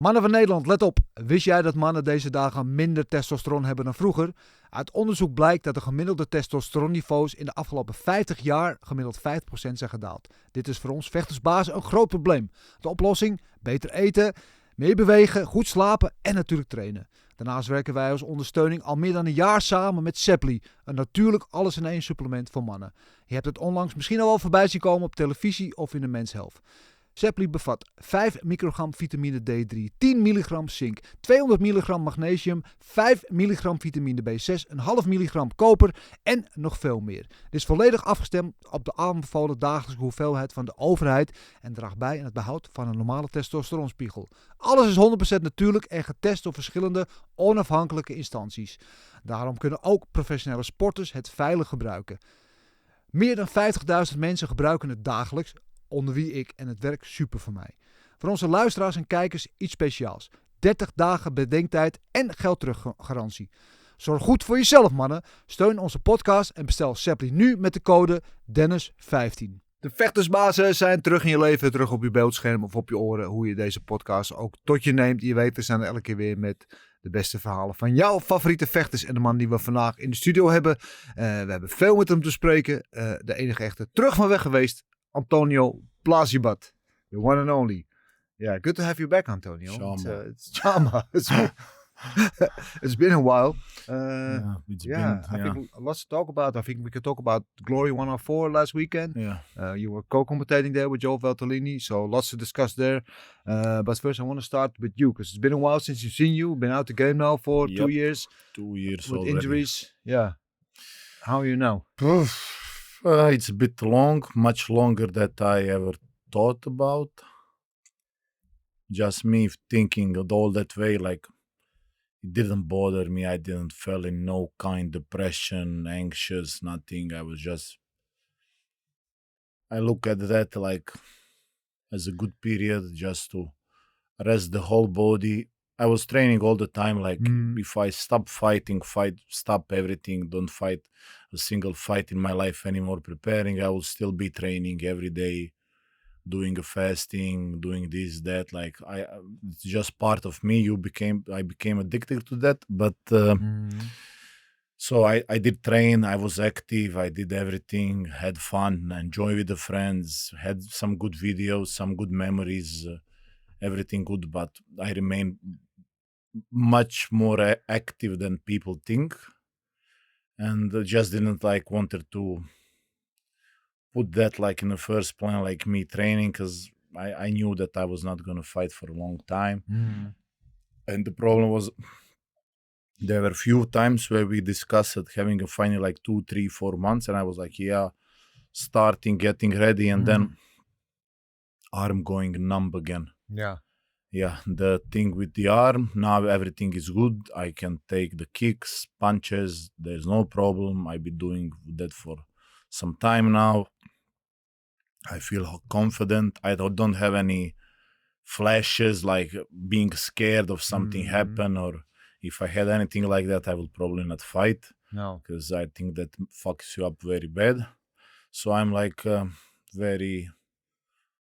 Mannen van Nederland, let op. Wist jij dat mannen deze dagen minder testosteron hebben dan vroeger? Uit onderzoek blijkt dat de gemiddelde testosteronniveaus in de afgelopen 50 jaar gemiddeld 50% zijn gedaald. Dit is voor ons vechtersbazen een groot probleem. De oplossing? Beter eten, meer bewegen, goed slapen en natuurlijk trainen. Daarnaast werken wij als ondersteuning al meer dan een jaar samen met Sepli, een natuurlijk alles-in-één supplement voor mannen. Je hebt het onlangs misschien al wel voorbij zien komen op televisie of in de Men's Health. Sepli bevat 5 microgram vitamine D3, 10 milligram zink, 200 milligram magnesium, 5 milligram vitamine B6, een half milligram koper en nog veel meer. Dit is volledig afgestemd op de aanbevolen dagelijkse hoeveelheid van de overheid en draagt bij aan het behoud van een normale testosteronspiegel. Alles is 100% natuurlijk en getest door verschillende onafhankelijke instanties. Daarom kunnen ook professionele sporters het veilig gebruiken. Meer dan 50.000 mensen gebruiken het dagelijks, onder wie ik, en het werkt super voor mij. Voor onze luisteraars en kijkers iets speciaals. 30 dagen bedenktijd en geld teruggarantie. Zorg goed voor jezelf, mannen. Steun onze podcast en bestel Sepli nu met de code Dennis15. De vechtersbazen zijn terug in je leven, terug op je beeldscherm of op je oren. Hoe je deze podcast ook tot je neemt. Je weet, we zijn er elke keer weer met de beste verhalen van jouw favoriete vechters. En de man die we vandaag in de studio hebben. We hebben veel met hem te spreken. De enige echte terug van weg geweest. Antonio PLAZIBAT, the one and only. Yeah, good to have you back, Antonio. It's Chama. It's been a while. I think lots to talk about. I think we could talk about Glory 104 last weekend. Yeah. You were co-commentating there with Joe Valtellini, so lots to discuss there. But first I want to start with you, because it's been a while since you've seen you. Been out the game now for 2 years. 2 years with already. injuries. Yeah. How are you now? It's a bit long, much longer than I ever thought about. Just me thinking all that way, like, it didn't bother me. I didn't feel in no kind of depression, anxious, nothing. I look at that like as a good period just to rest the whole body. I was training all the time, like if I stop fighting, stop everything, don't fight a single fight in my life anymore, preparing, I will still be training every day, doing a fasting, doing this, that, like it's just part of me. I became addicted to that, but so I did train, I was active, I did everything, had fun, enjoy with the friends, had some good videos, some good memories, everything good, but I remain much more active than people think, and just didn't wanted to put that in the first plan, like me training, because I knew that I was not going to fight for a long time. And the problem was there were few times where we discussed having a final 2, 3, 4 months, and I was like, yeah, starting, getting ready, and then arm going numb again. Yeah, the thing with the arm, now everything is good. I can take the kicks, punches, there's no problem. I've been doing that for some time now. I feel confident. I don't have any flashes like being scared of something happen, or if I had anything like that, I would probably not fight. No. Because I think that fucks you up very bad. So I'm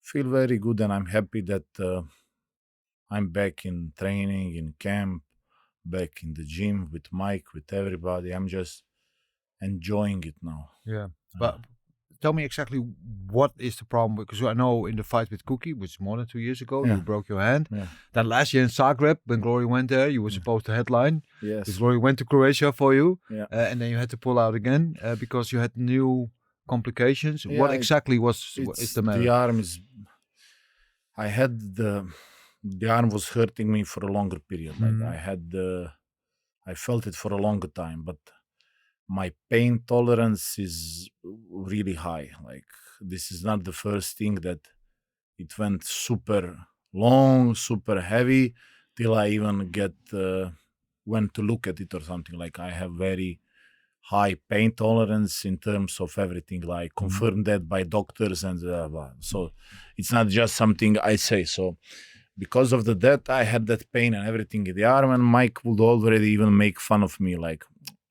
feel very good, and I'm happy that I'm back in training, in camp, back in the gym with Mike, with everybody. I'm just enjoying it now. Yeah, but tell me exactly what is the problem, because I know in the fight with Cookie, which is more than 2 years ago, you broke your hand. Then last year in Zagreb, when Glory went there, you were supposed to headline. Yes. Because Glory went to Croatia for you, Yeah. and then you had to pull out again because you had new complications. What exactly is the matter? The arm is... The arm was hurting me for a longer period. I felt it for a longer time, but my pain tolerance is really high. Like, this is not the first thing that it went super long, super heavy, till I even went to look at it or something. Like, I have very high pain tolerance in terms of everything, like confirmed that by doctors and so it's not just something I say. So because of that, I had that pain and everything in the arm, and Mike would already even make fun of me,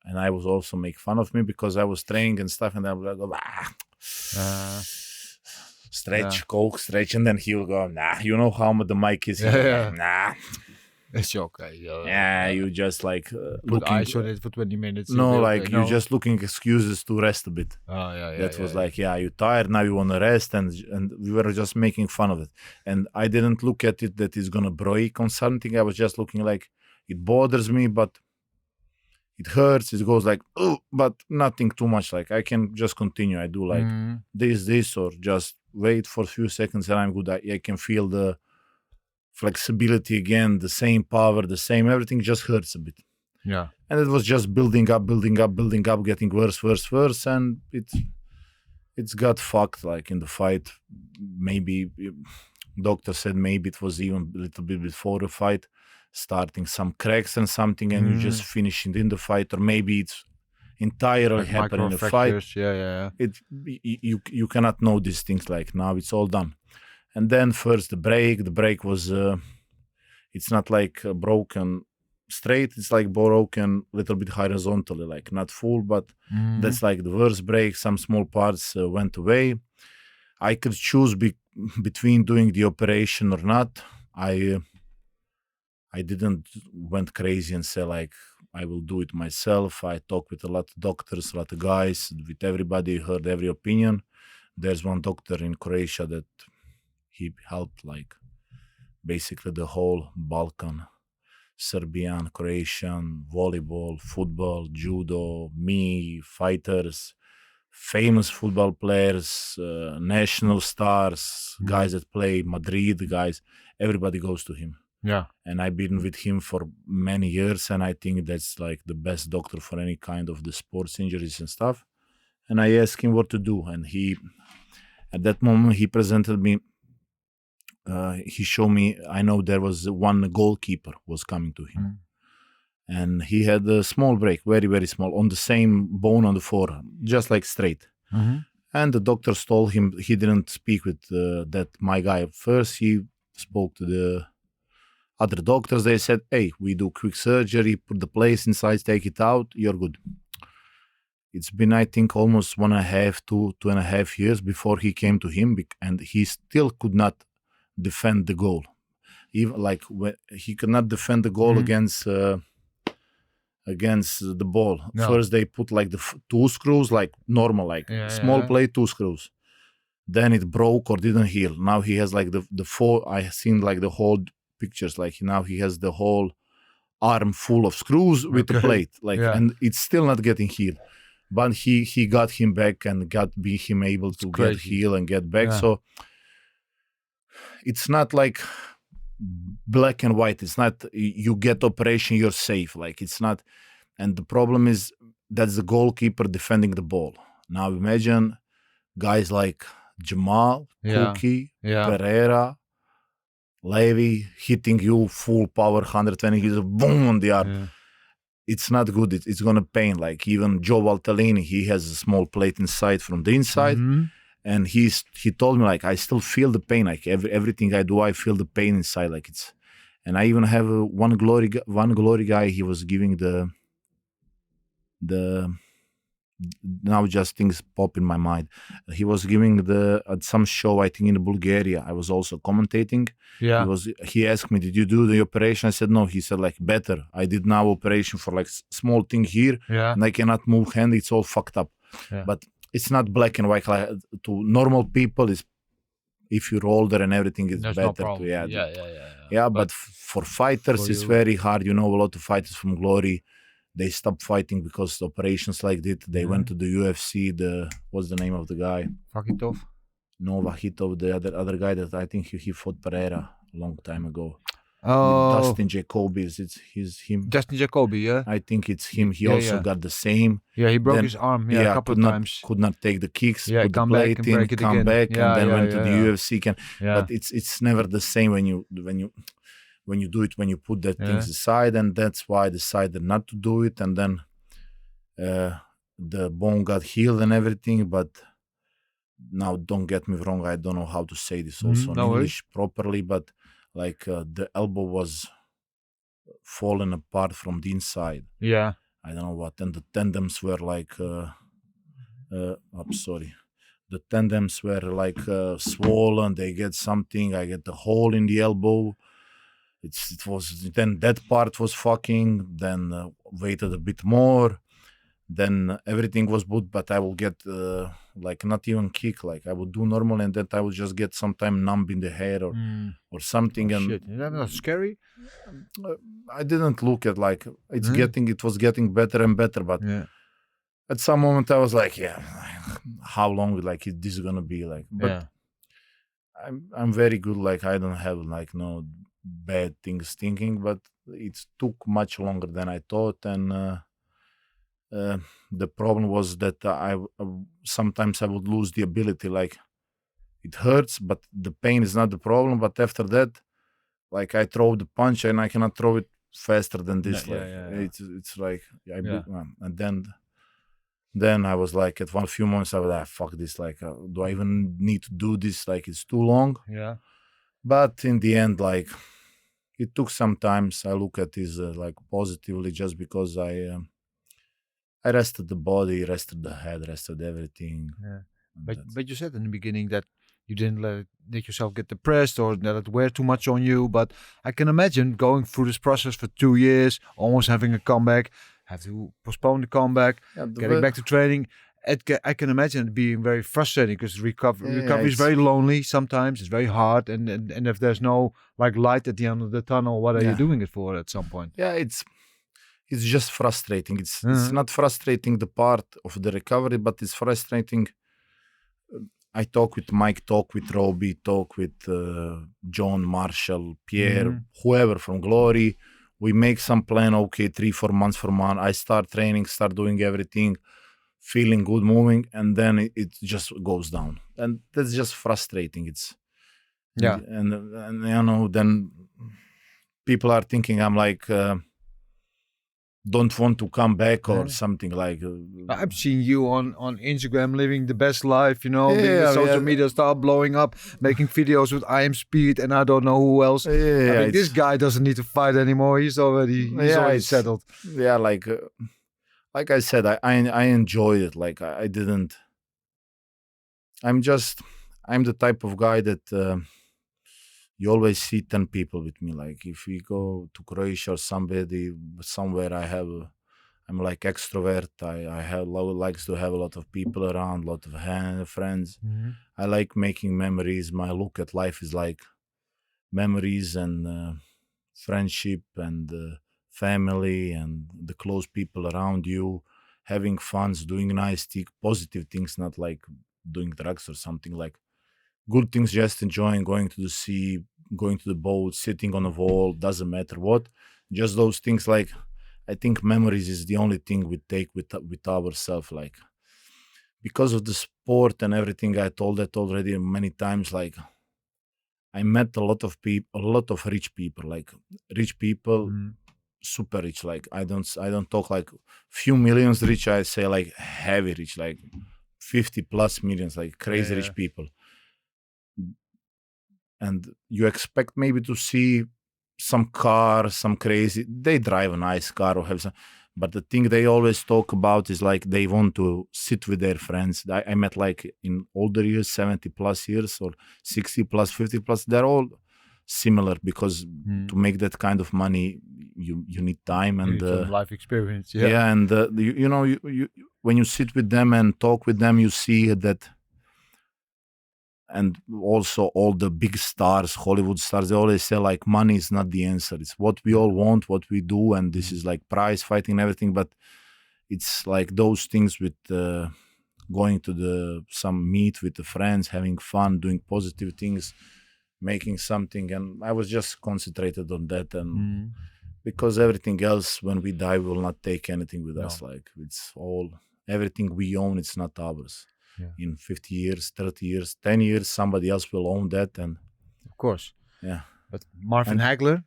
and I was also make fun of me because I was training and stuff, and I was like, stretch, coke, stretch, and then he'll go, nah, you know how the mic is here? Yeah. Nah, It's okay. you just like put looking. eyes on it for 20 minutes. No, you'll be like okay. you're just looking excuses to rest a bit. Oh, yeah. That was like, you're tired, now you want to rest, and we were just making fun of it. And I didn't look at it that it's gonna break on something. I was just looking like, it bothers me, but it hurts. It goes like, oh, but nothing too much. Like I can just continue. I do like this, or just wait for a few seconds and I'm good. I can feel the flexibility again, the same power, the same everything. Just hurts a bit. Yeah. And it was just building up, getting worse, and it's got fucked. Like in the fight, maybe doctor said maybe it was even a little bit before the fight, starting some cracks and something, and you just finishing in the fight, or maybe it's entirely Like happened in the fight. Yeah. You cannot know these things. Like now it's all done. And then first the break was it's not like broken straight, it's like broken a little bit horizontally, like not full, but that's like the worst break. Some small parts went away. I could choose between doing the operation or not. I didn't went crazy and say like I will do it myself. I talked with a lot of doctors, a lot of guys, with everybody, heard every opinion. There's one doctor in Croatia that he helped like basically the whole Balkan, Serbian, Croatian, volleyball, football, judo, me, fighters, famous football players, national stars, guys that play Madrid, guys, everybody goes to him. Yeah. And I've been with him for many years, and I think that's like the best doctor for any kind of the sports injuries and stuff. And I asked him what to do, and he, at that moment, he presented me. He showed me. I know there was one goalkeeper was coming to him, and he had a small break, very very small, on the same bone on the forearm, just like straight. And the doctors told him he didn't speak with that my guy first. He spoke to the other doctors. They said, hey, we do quick surgery, put the place inside, take it out, you're good. It's been, I think, almost 2.5 years before he came to him, and he still could not defend the goal. Even like he could not defend the goal against the ball. No. First they put like the 2 screws, like normal, like small plate, 2 screws. Then it broke or didn't heal. Now he has like the 4. I seen like the whole pictures, like now he has the whole arm full of screws with the plate, like, and it's still not getting healed. But he got him back and got him able to get healed and get back. So it's not like black and white. It's not you get operation, you're safe. Like it's not. And the problem is that's the goalkeeper defending the ball. Now imagine guys like Jamal, Cookie, Pereira, Levy hitting you full power, 120 he's boom on the arm. It's not good. It's gonna pain. Like even Joe Valtellini, he has a small plate inside from the inside, and he told me like I still feel the pain. Like everything I do, I feel the pain inside. Like it's, and I even have one glory guy. He was giving the now just things pop in my mind. He was giving at some show, I think in Bulgaria. I was also commentating. He asked me, did you do the operation? I said no. He said like better. I did now operation for like small thing here, and I cannot move hand. It's all fucked up. But it's not black and white. Like to normal people, is if you're older and everything, it's better. No but for fighters, it's very hard. You know, a lot of fighters from Glory, they stopped fighting because of operations like that. They went to the UFC. What's the name of the guy? Vakitov? No, Vakitov. The other guy that I think he fought Pereira a long time ago. Oh, Dustin Jacoby. It's him. Dustin Jacoby, yeah. I think it's him. He also got the same. Yeah, he broke his arm. A couple of times. Could not take the kicks. Yeah, put come the plate back and in, break it come again. back, and then went to the UFC. But it's never the same when you do it, when you put that things aside, and that's why I decided not to do it. And then the bone got healed and everything, but now don't get me wrong, I don't know how to say this also in English properly, but like the elbow was falling apart from the inside. I don't know what, and the tendons were like the tendons were like swollen. They get something. I get the hole in the elbow. It was then that part was fucking. Then waited a bit more. Then everything was good, but I will get like not even kick. Like I would do normal, and then I would just get sometime numb in the head or something. Oh, and shit. Isn't that scary? I didn't look at like it was getting better and better, but at some moment I was like, yeah, how long like is this gonna be like? But I'm very good. Like I don't have like no bad things thinking, but it took much longer than I thought, and the problem was that I sometimes I would lose the ability. Like it hurts, but the pain is not the problem. But after that, like I throw the punch and I cannot throw it faster than this. It's like and then I was like, at few months I was like, fuck this. Like, do I even need to do this? Like, it's too long. Yeah. But in the end, like, it took some time. I look at this like positively, just because I rested the body, rested the head, rested everything. Yeah. But you said in the beginning that you didn't let yourself get depressed or let it wear too much on you. But I can imagine going through this process for 2 years, almost having a comeback, have to postpone the comeback, getting back to training. I can imagine it being very frustrating because recovery is very lonely sometimes. It's very hard, and if there's no like light at the end of the tunnel, what are you doing it for at some point? Yeah, it's just frustrating. It's not frustrating the part of the recovery, but it's frustrating. I talk with Mike, talk with Robbie, talk with John, Marshall, Pierre, whoever from Glory. We make some plan, okay, 3-4 months from on. I start training, start doing everything, feeling good, moving, and then it just goes down. And that's just frustrating. And you know, then people are thinking I'm like, don't want to come back or something like. I've seen you on Instagram living the best life, you know, the social media start blowing up, making videos with I Am Speed and I don't know who else. I mean, this guy doesn't need to fight anymore. He's already settled. Yeah, like I said, I enjoyed it. Like I didn't. I'm the type of guy that you always see 10 people with me. Like if we go to Croatia or somewhere, I'm like extrovert. I likes to have a lot of people around, a lot of friends. I like making memories. My look at life is like memories and friendship and family and the close people around you, having fun, doing nice things, positive things, not like doing drugs or something. Like good things, just enjoying, going to the sea, going to the boat, sitting on a wall, doesn't matter what. Just those things. Like I think memories is the only thing we take with ourselves. Like because of the sport and everything, I told that already many times. Like I met a lot of people, a lot of rich people. Like rich people, super rich. Like I don't talk like few millions rich. I say like heavy rich, like 50+ millions, like crazy rich people. And you expect maybe to see some car, some crazy, they drive a nice car or have some, but the thing they always talk about is like they want to sit with their friends. I met like in older years, 70+ years or 60+, 50+, they're all similar because to make that kind of money, you need time and some life experience. And you know, you when you sit with them and talk with them, you see that. And also all the big stars, Hollywood stars, they always say like money is not the answer. It's what we all want, what we do. And this is like prize fighting and everything. But it's like those things with going to some meet with the friends, having fun, doing positive things, making something. And I was just concentrated on that. And because everything else, when we die, we will not take anything with us. Like it's all, everything we own, it's not ours. In 50 years, 30 years, 10 years, somebody else will own that. And of course. Yeah. But Marvin Hagler,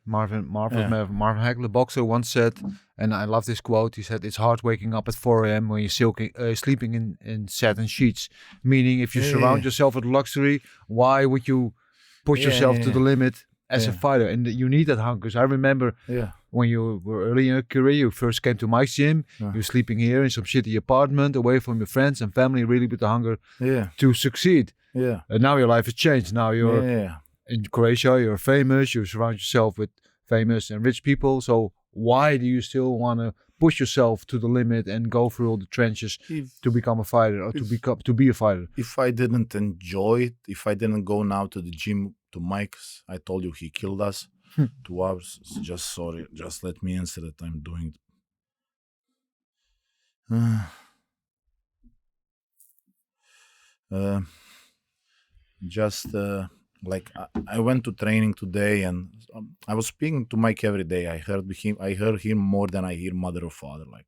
boxer, once said, and I love this quote, he said, "It's hard waking up at 4 a.m. when you're sleeping in satin sheets." Meaning if you surround yourself with luxury, why would you push yourself to the limit as a fighter, and you need that hunger. Because I remember when you were early in your career, you first came to Mike's gym. You were sleeping here in some shitty apartment, away from your friends and family, really with the hunger to succeed. Yeah. And now your life has changed. Now you're in Croatia. You're famous. You surround yourself with famous and rich people. So why do you still want to push yourself to the limit and go through all the trenches to become a fighter or to be a fighter? If I didn't enjoy it, if I didn't go now to the gym to Mike's, I told you he killed us 2 hours. So just let me answer that I'm doing it. Like I went to training today, and I was speaking to Mike every day. I heard him more than I hear mother or father. Like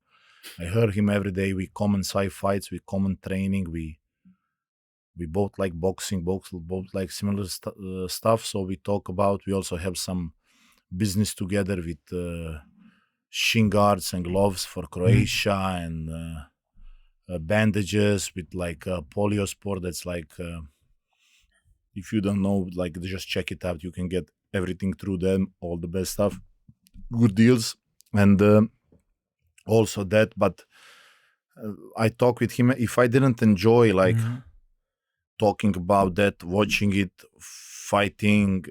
I heard him every day. We common fights, we common training. We both like boxing, both like similar stuff. So we talk about. We also have some business together with shin guards and gloves for Croatia and bandages with like polio sport. That's like. If you don't know, like just check it out. You can get everything through them, all the best stuff, good deals, and also that. But I talk with him. If I didn't enjoy like talking about that, watching it, fighting,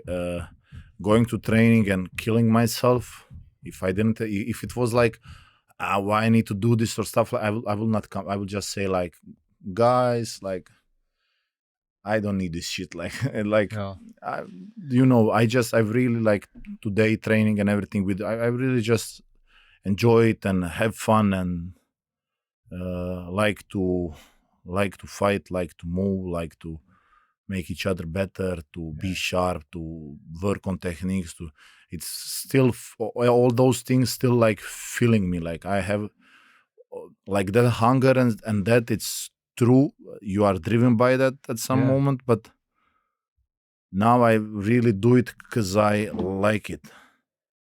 going to training and killing myself, if it was like, why I need to do this or stuff, I will not come. I will just say like, guys, like. I don't need this shit. Like, I really like today training and everything. I really just enjoy it and have fun and like to fight, like to move, like to make each other better, to be sharp, to work on techniques. It's still all those things still like filling me. Like I have like that hunger and that it's. True, you are driven by that at some moment, but now I really do it because I like it.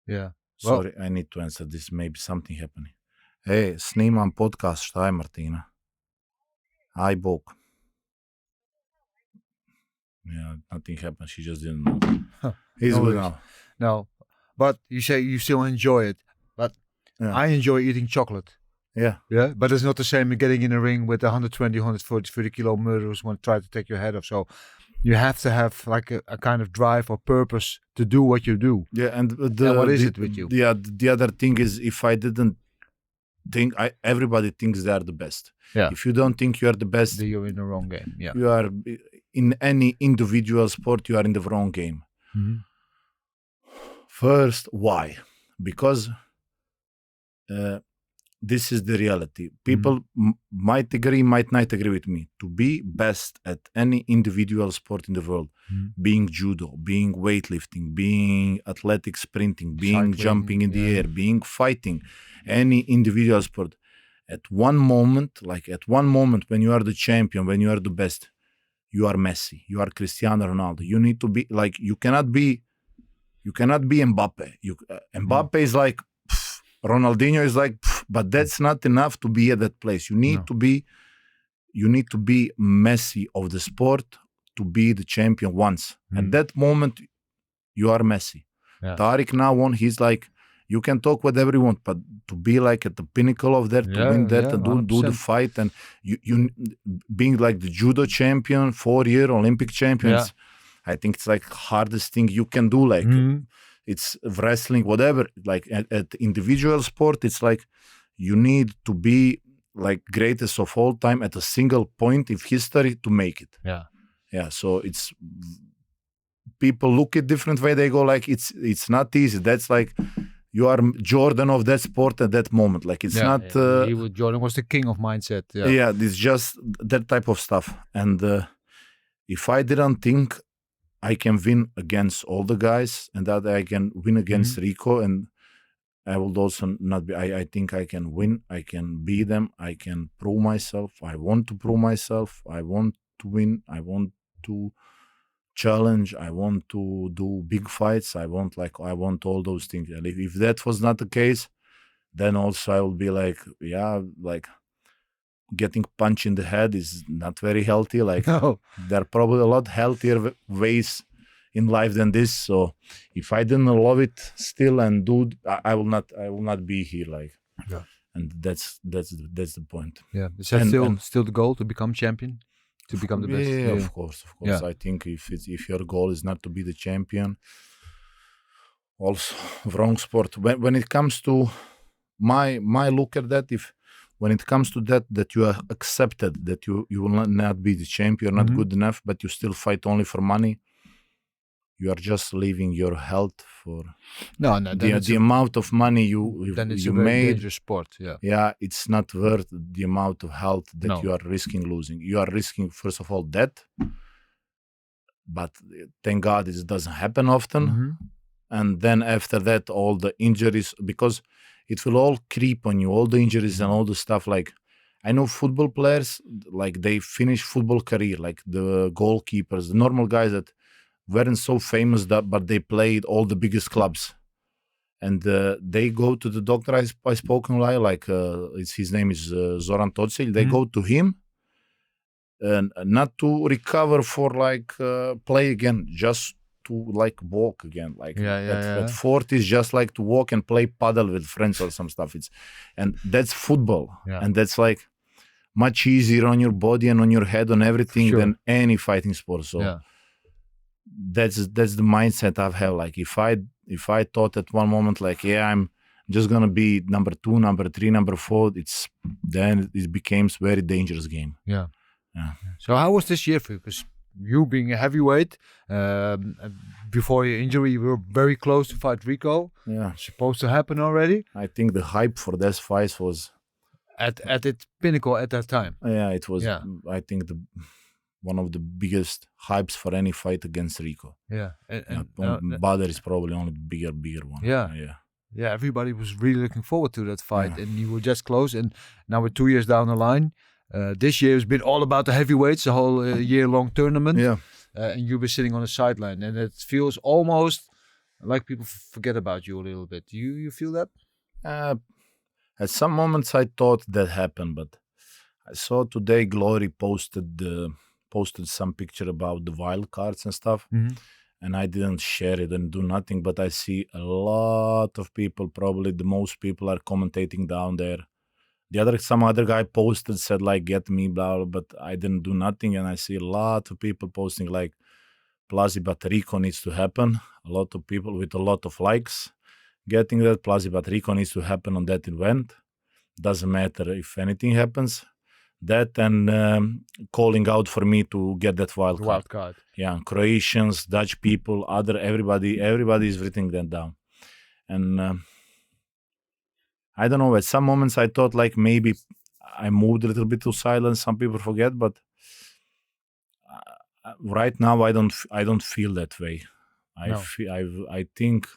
Yeah. Sorry, I need to answer this. Maybe something happening. Hey, snimam podcast, šta je Martina? Aj Bog. Yeah, nothing happened. She just didn't know. He's good now. No, but you say you still enjoy it. But I enjoy eating chocolate. Yeah, but it's not the same as getting in a ring with 120, 140 kilo murderers want to try to take your head off. So you have to have like a kind of drive or purpose to do what you do. Yeah, and what is it with you? The other thing is, if I didn't think, everybody thinks they are the best. Yeah. If you don't think you are the best, then you're in the wrong game. Yeah. You are in any individual sport. You are in the wrong game. Mm-hmm. First, why? Because. This is the reality. People might agree, might not agree with me. To be best at any individual sport in the world, being judo, being weightlifting, being athletic sprinting, being cycling, jumping in the air, being fighting, any individual sport, at one moment when you are the champion, when you are the best, you are Messi, you are Cristiano Ronaldo. You need to be like, you cannot be Mbappe. Mbappe is like, Ronaldinho is like, but that's not enough to be at that place. You need to be Messi of the sport to be the champion once. At that moment, you are Messi. Tariq now he's like, you can talk whatever you want, but to be like at the pinnacle of that, to win that and do the fight, and you being like the judo champion, 4-year Olympic champions, I think it's like hardest thing you can do. Like. It's wrestling, whatever, like at individual sport, it's like you need to be like greatest of all time at a single point of history to make it. Yeah. So it's, people look at different way. They go like, it's not easy. That's like, you are Jordan of that sport at that moment. Like it's not. Jordan was the king of mindset. Yeah. It's just that type of stuff. And if I didn't think I can win against all the guys and that I can win against Rico, and I will also not be, I think I can win, I can beat them, I can prove myself, I want to prove myself, I want to win, I want to challenge, I want to do big fights, I want all those things. And if that was not the case, then also I will be like, like getting punched in the head is not very healthy. Like there are probably a lot healthier ways in life than this. So if I didn't love it still and do, I will not be here. Like, Yeah. And that's the point. Yeah. Is that still the goal, to become champion? To become the best? Yeah, of course. Yeah. I think if your goal is not to be the champion, also wrong sport. When it comes to my look at that, when it comes to that you are accepted, that you will not be the champion, not good enough, but you still fight only for money, you are just leaving your health for the amount of money you made. Dangerous sport. Yeah, it's not worth the amount of health that you are risking losing. You are risking, first of all, that, but thank God it doesn't happen often. And then after that, all the injuries, because it will all creep on you, all the injuries and all the stuff. Like, I know football players, like they finish football career, like the goalkeepers, the normal guys that weren't so famous, but they played all the biggest clubs. And they go to the doctor I spoke in like his name is Zoran Tocilj. They go to him, and not to recover for like play again, just to like walk again. Like at 40 is just like to walk and play paddle with friends or some stuff. And that's football, and that's like much easier on your body and on your head, on everything than any fighting sport. So that's the mindset I have. Like if I thought at one moment like I'm just gonna be number 2, number 3, number 4, then it becomes very dangerous game. Yeah. So how was this year for you? Because you being a heavyweight, before your injury, you were very close to fight Rico. Yeah, supposed to happen already. I think the hype for this fight was at its pinnacle at that time. Yeah, it was. Yeah. I think one of the biggest hypes for any fight against Rico. Yeah, Badr is probably only bigger one. Yeah. Everybody was really looking forward to that fight, and you were just close. And now we're 2 years down the line. This year has been all about the heavyweights, the whole year-long tournament. Yeah. And you were sitting on the sideline, and it feels almost like people forget about you a little bit. Do you feel that? At some moments I thought that happened, but I saw today Glory posted some picture about the wild cards and stuff, and I didn't share it and do nothing, but I see a lot of people, probably the most people are commentating down there. Some other guy posted, said like, get me, blah, blah, but I didn't do nothing, and I see a lot of people posting like, PLAZIBAT Rico needs to happen. A lot of people with a lot of likes getting that. PLAZIBAT Rico needs to happen on that event. Doesn't matter if anything happens. That and calling out for me to get that wild card. Yeah, Croatians, Dutch people, everybody is writing that down. And I don't know, at some moments I thought like maybe I moved a little bit to silence. Some people forget, but right now I don't feel that way. I think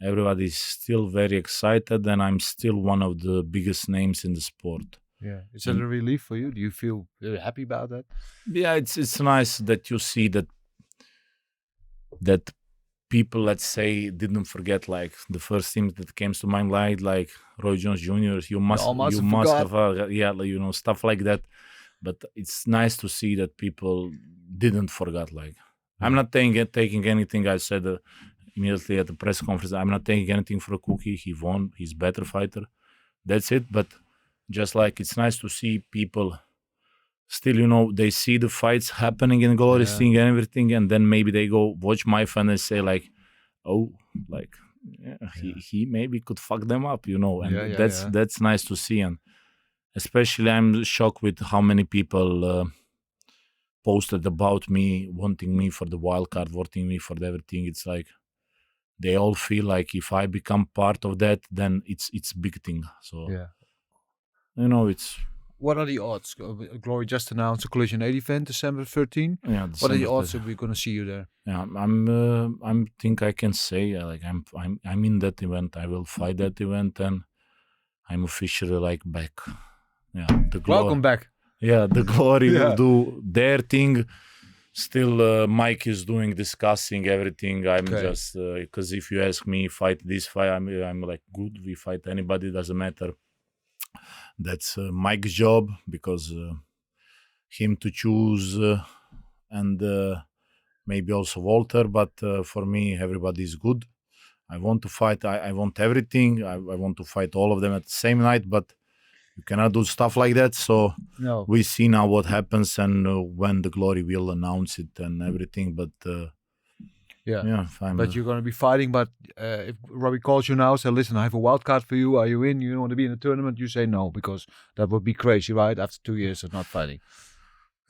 everybody's still very excited, and I'm still one of the biggest names in the sport. Yeah, is that a relief for you? Do you feel very happy about that? Yeah, it's nice that you see that people, let's say, didn't forget like the first thing that came to my mind, like Roy Jones Jr. You must have, stuff like that. But it's nice to see that people didn't forget. Like, I'm not taking anything I said immediately at the press conference. I'm not taking anything for a cookie. He won. He's a better fighter. That's it. But just like it's nice to see people still, they see the fights happening in Glory thing and everything, and then maybe they go watch my fight and say like, oh, like he maybe could fuck them up, and that's nice to see. And especially I'm shocked with how many people posted about me, wanting me for the wild card, wanting me for everything. It's like they all feel like if I become part of that, then it's big thing. So it's. What are the odds? Glory just announced a Collision 80 event, December 13. Yeah, what are the odds that we're going to see you there? Yeah, I think I can say like I'm in that event. I will fight that event, and I'm officially like back. Yeah, welcome back. Yeah, the Glory will do their thing. Still, Mike is discussing everything. I'm just because if you ask me, fight this fight, I'm like good. We fight anybody, doesn't matter. That's Mike's job, because him to choose and maybe also Walter, but for me, everybody is good. I want to fight. I want everything. I want to fight all of them at the same night, but you cannot do stuff like that. So No. we see now what happens and when the Glory will announce it and everything. But fine. But you're going to be fighting. But if Robbie calls you now, say, listen, I have a wild card for you. Are you in? You want to be in the tournament? You say no, because that would be crazy, right? After 2 years of not fighting.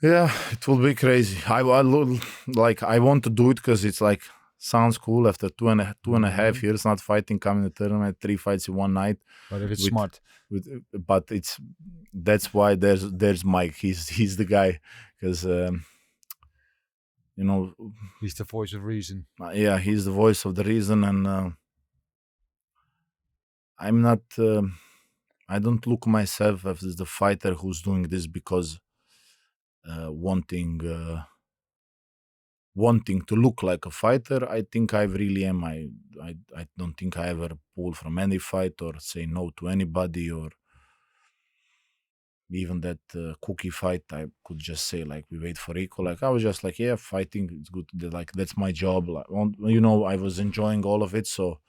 Yeah, it will be crazy. I want to do it because it's like sounds cool after two and a half years not fighting, coming to the tournament, 3 fights in one night. But if it's smart. But that's why there's Mike. He's the guy because He's the voice of reason. Yeah, he's the voice of the reason, and I'm not. I don't look myself as the fighter who's doing this because wanting to look like a fighter. I think I really am. I don't think I ever pull from any fight or say no to anybody, or even that cookie fight. I could just say like we wait for Rico. Like I was just like, yeah, fighting, it's good. Like that's my job. Like, I was enjoying all of it, so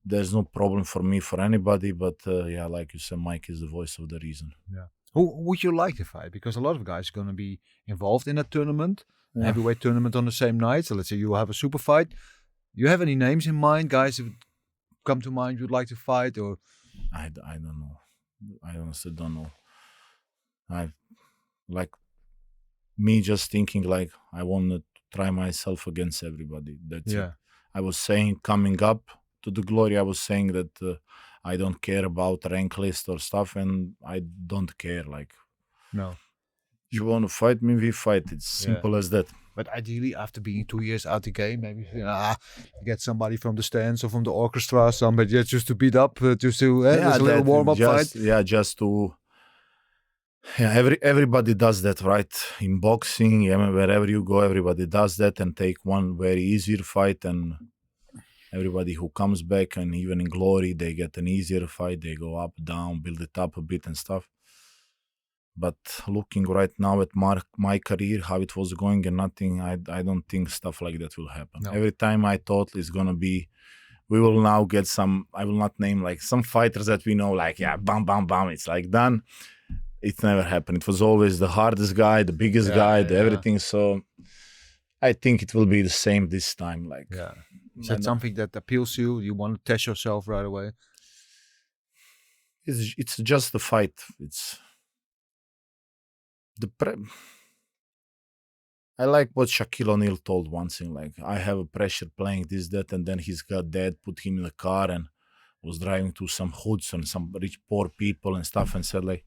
there's no problem for me for anybody. But yeah, like you said, Mike is the voice of the reason. Yeah. Who would you like to fight? Because a lot of guys are going to be involved in that tournament, heavyweight tournament on the same night. So let's say you will have a super fight. You have any names in mind, guys who come to mind you'd like to fight? Or I don't know. I honestly don't know. I like me just thinking like I want to try myself against everybody. That's it. I was saying coming up to the Glory, I was saying that I don't care about rank list or stuff, and I don't care. Like, no, you want to fight me, we fight. It's simple as that. But ideally, after being 2 years out the game, maybe get somebody from the stands or from the orchestra, somebody just to beat up, just to there's a little warm up fight. Yeah, just to. Yeah, everybody does that, right? In boxing, wherever you go, everybody does that and take one very easier fight, and everybody who comes back, and even in Glory, they get an easier fight. They go up, down, build it up a bit and stuff. But looking right now at my career, how it was going and nothing, I don't think stuff like that will happen. No. Every time I thought it's going to be, we will now get some, I will not name like some fighters that we know, like, yeah, bam, bam, bam, it's like done. It never happened. It was always the hardest guy, the biggest guy, everything. So I think it will be the same this time. Like, is that something that appeals to you? You want to test yourself right away? It's just the fight. It's I like what Shaquille O'Neal told once in like, I have a pressure playing this, that, and then his dad put him in the car and was driving to some hoods and some rich poor people and stuff and said like,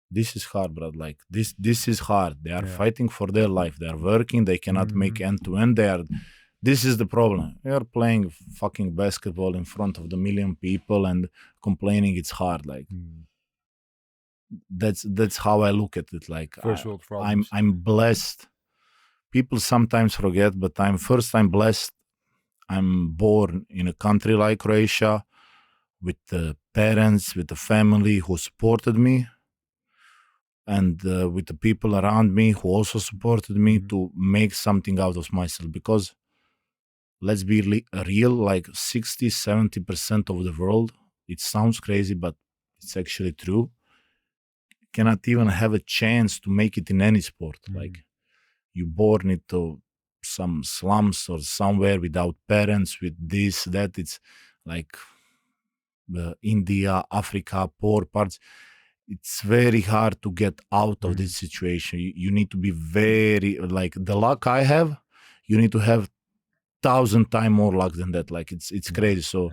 this is hard, bro. Like this is hard. They are fighting for their life. They are working. They cannot make end to end. This is the problem. They are playing fucking basketball in front of the million people and complaining it's hard. Like that's how I look at it. Like first world problems. I'm blessed. People sometimes forget, but I'm blessed. I'm born in a country like Croatia with the parents, with the family who supported me. And with the people around me who also supported me to make something out of myself. Because let's be real, like 60-70% of the world, it sounds crazy, but it's actually true, cannot even have a chance to make it in any sport. Like you born into some slums or somewhere without parents, with this, that. It's like India, Africa, poor parts. It's very hard to get out of this situation. You need to be very, like the luck I have, you need to have 1,000 times more luck than that. Like it's crazy. So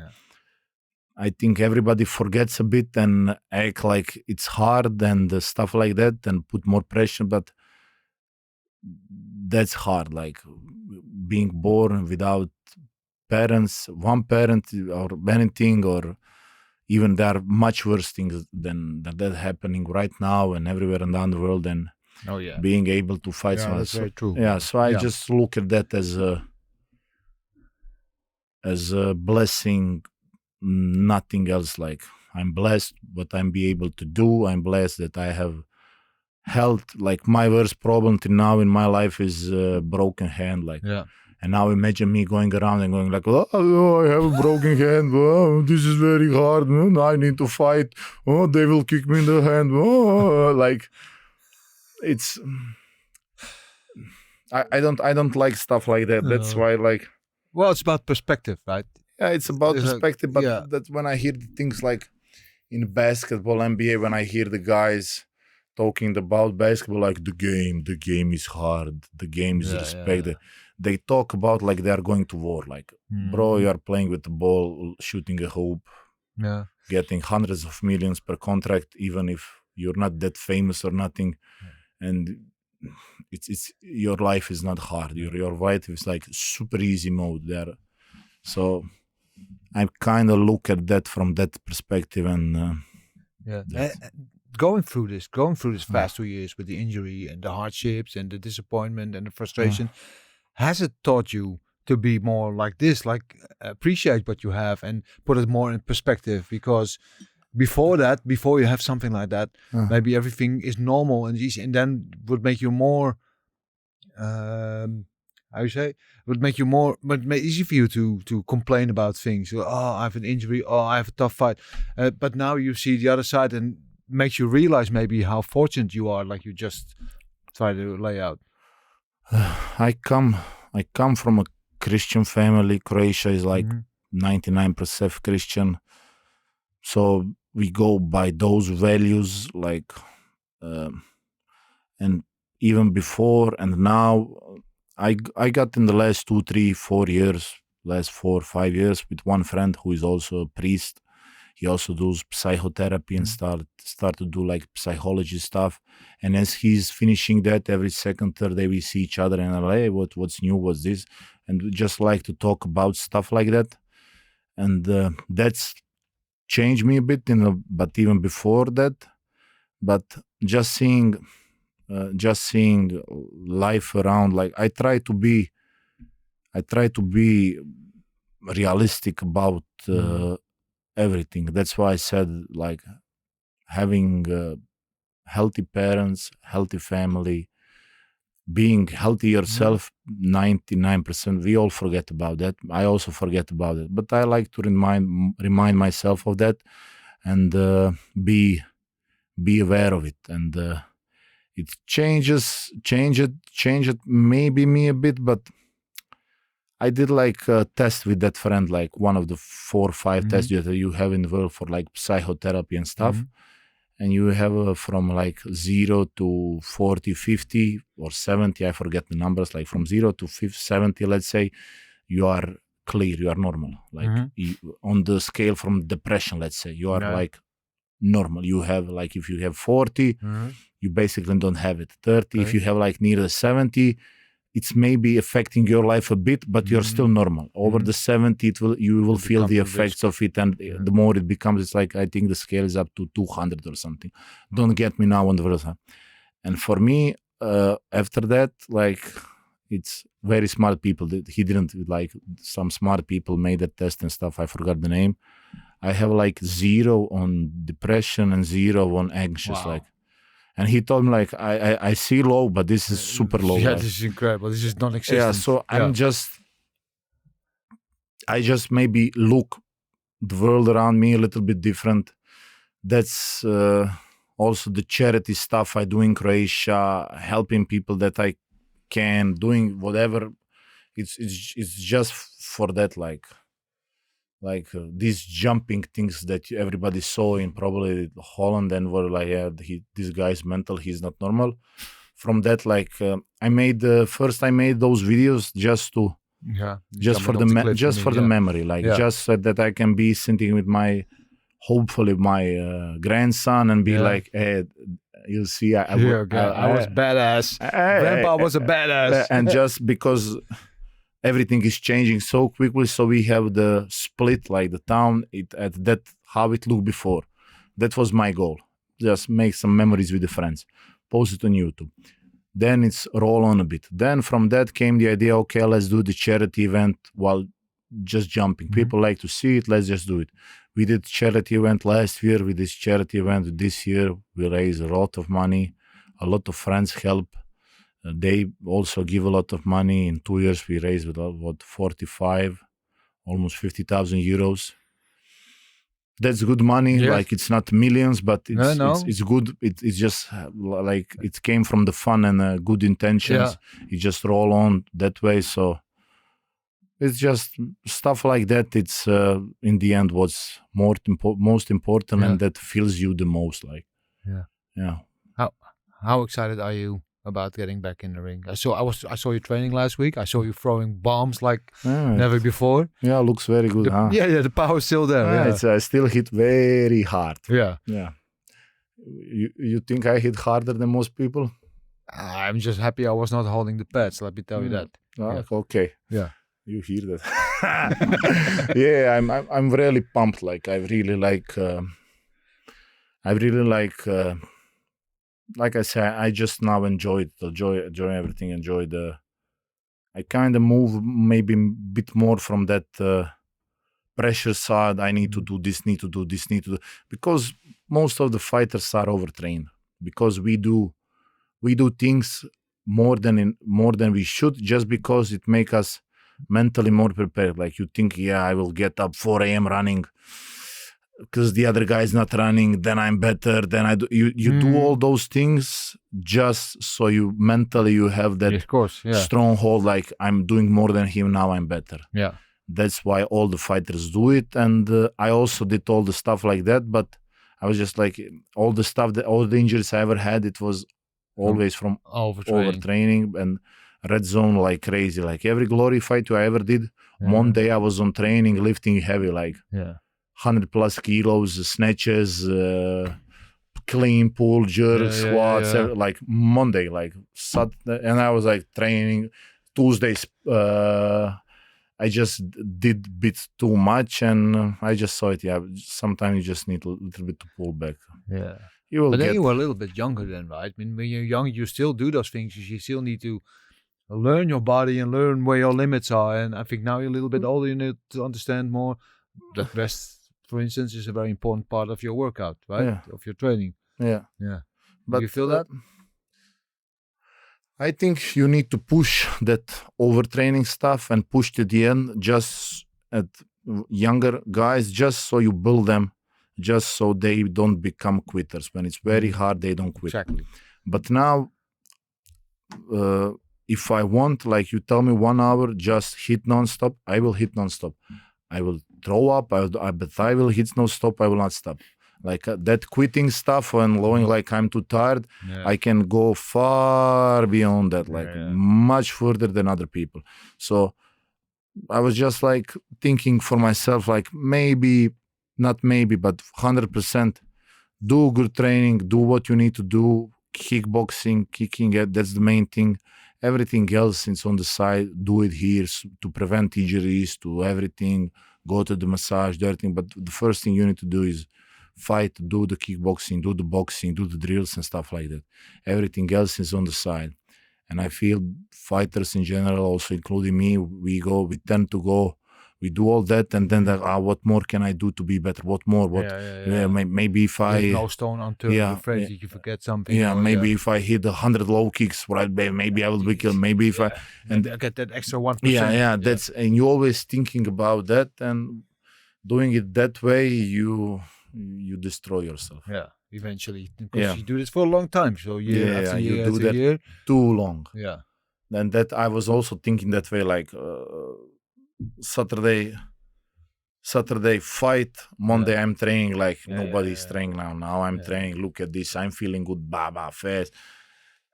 I think everybody forgets a bit and act like it's hard and stuff like that and put more pressure, but that's hard. Like being born without parents, one parent or anything, or even there are much worse things than that happening right now and everywhere around the world, and being able to fight. That's very true. Yeah, so I just look at that as a blessing, nothing else. Like I'm blessed what I'm be able to do. I'm blessed that I have health, like my worst problem till now in my life is broken hand, like. Yeah. And now imagine me going around and going like, oh, I have a broken hand. Oh, this is very hard. I need to fight. Oh, they will kick me in the hand. Oh, like it's. I don't like stuff like that. That's why, like. Well, it's about perspective, right? Yeah, it's about There's perspective. But that's when I hear the things like in basketball, NBA, when I hear the guys talking about basketball, like the game is hard. The game is respected. They talk about like they are going to war. Like, bro, you are playing with the ball, shooting a hoop, getting hundreds of millions per contract, even if you're not that famous or nothing. And it's your life is not hard. Your life is like super easy mode there. So I kind of look at that from that perspective. And going through this past 2 years with the injury and the hardships and the disappointment and the frustration. Has it taught you to be more like this, like appreciate what you have and put it more in perspective? Because before you have something like that, maybe everything is normal and easy, and then would make you more, would make easy for you to complain about things. Oh, I have an injury. Oh, I have a tough fight. But now you see the other side and makes you realize maybe how fortunate you are, like you just try to lay out. I come from a Christian family. Croatia is like 99% Christian, so we go by those values. Like, and even before and now, I got in the last 2, 3, 4 years, last 4 or 5 years with one friend who is also a priest. He also does psychotherapy and start to do like psychology stuff. And as he's finishing that, every second, third day we see each other and I'm like, hey, what's new? What's this? And we just like to talk about stuff like that. And that's changed me a bit, but even before that. But just seeing life around, like I try to be realistic about everything. That's why I said, like, having healthy parents, healthy family, being healthy yourself, 99%, we all forget about that. I also forget about it, but I like to remind myself of that and be aware of it. And it changed maybe me a bit, but I did like a test with that friend, like one of the 4 or 5 tests that you have in the world for like psychotherapy and stuff. And you have from like 0 to 40, 50 or 70, I forget the numbers, like from 0 to 50, 70, let's say, you are clear, you are normal. Like on the scale from depression, let's say, you are like normal. You have like, if you have 40, you basically don't have it. 30, if you have like near 70, it's maybe affecting your life a bit, but you're still normal. Over the 70, you will feel the effects of it, and the more it becomes, it's like, I think the scale is up to 200 or something. Don't get me now on the versa. And for me, after that, like, it's very smart people. He didn't, like, some smart people made that test and stuff. I forgot the name. I have like 0 on depression and 0 on anxious, like. And he told me, like, I see low, but this is super low. Yeah, like. this is incredible. This is non-existent. Yeah, so I just maybe look the world around me a little bit different. That's also the charity stuff I do in Croatia, helping people that I can, doing whatever. It's just for that, like these jumping things that everybody saw in probably Holland and were like, yeah, this guy's mental, he's not normal. From that, like, I made those videos just for the memory, like just so that I can be sitting with hopefully my grandson and be like, hey, you see, I was badass. Grandpa was a badass. And just because everything is changing so quickly, so we have the split, like the town, how it looked before. That was my goal. Just make some memories with the friends, post it on YouTube. Then it's roll on a bit. Then from that came the idea, okay, let's do the charity event while just jumping. People like to see it, let's just do it. We did charity event last year, we did charity event this year. We raised a lot of money, a lot of friends help. They also give a lot of money. In 2 years, we raised what 45, almost 50,000 euros. That's good money. Yes. Like it's not millions, but it's No. it's good. It's just like it came from the fun and good intentions. You just roll on that way. So it's just stuff like that. It's in the end what's most important, and that feels you the most. Like yeah. How excited are you about getting back in the ring? I saw you training last week. I saw you throwing bombs like never before. Yeah, looks very good, huh? Yeah, the power's still there. It's still hit very hard. Yeah. You think I hit harder than most people? I'm just happy I was not holding the pads. Let me tell you that. Okay. Yeah. You hear that? Yeah, I'm really pumped. Like I really like. Like I said, I just now enjoy everything. I kind of move maybe a bit more from that pressure side. I need to do this, because most of the fighters are overtrained, because we do things more than we should, just because it make us mentally more prepared. Like you think, I will get up 4 a.m. running because the other guy is not running, then I'm better, then I do. You do all those things just so you mentally you have that stronghold, like I'm doing more than him, now I'm better. Yeah. That's why all the fighters do it. And I also did all the stuff like that, but I was just like, all the injuries I ever had, it was always from overtraining and red zone like crazy. Like every glory fight I ever did, Monday I was on training, lifting heavy, like 100 plus kilos, snatches, clean pull, jerk, squats, like Monday, like Saturday, and I was like training. Tuesdays, I just did a bit too much, and I just saw it. Sometimes you just need a little bit to pull back. Yeah. You were a little bit younger then, right? I mean, when you're young, you still do those things. You still need to learn your body and learn where your limits are. And I think now you're a little bit older, you need to understand more that rest, for instance, is a very important part of your workout, right? Yeah. Of your training. Yeah. But do you feel that? I think you need to push that overtraining stuff and push to the end, just at younger guys, just so you build them, just so they don't become quitters. When it's very hard, they don't quit. Exactly. But now, if I want, like you tell me 1 hour, just hit nonstop, I will hit nonstop. I will throw up, but I will hit nonstop, I will not stop. Like that quitting stuff and knowing like I'm too tired, I can go far beyond that, like much further than other people. So I was just like thinking for myself, like not maybe, but 100%, do good training, do what you need to do, kickboxing, kicking, that's the main thing. Everything else is on the side, do it here to prevent injuries, to everything, go to the massage, do everything. But the first thing you need to do is fight, do the kickboxing, do the boxing, do the drills and stuff like that. Everything else is on the side. And I feel fighters in general, also including me, we tend to go, we do all that, and then what more can I do to be better? What more? Maybe if There's no stone unturned, afraid that you forget something. If I hit 100 low kicks, right, maybe I will be killed. Maybe if I get that extra 1%. That's, and you're always thinking about that, and doing it that way, you destroy yourself. Yeah, eventually, because you do this for a long time. So year after year you do that year. too long. Yeah, and that I was also thinking that way, like Saturday fight, Monday I'm training like nobody's training now. Now I'm training. Look at this. I'm feeling good. Fast.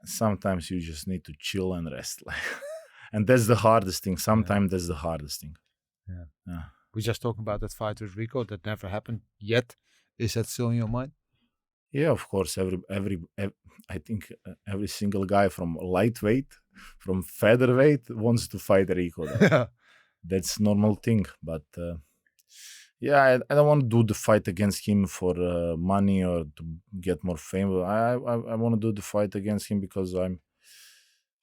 Sometimes you just need to chill and rest. And that's the hardest thing. Sometimes that's the hardest thing. Yeah. We just talking about that fight with Rico that never happened yet. Is that still in your mind? Yeah, of course. Every I think every single guy from lightweight, from featherweight wants to fight Rico. That's normal thing. But I don't want to do the fight against him for money or to get more fame. I want to do the fight against him because I'm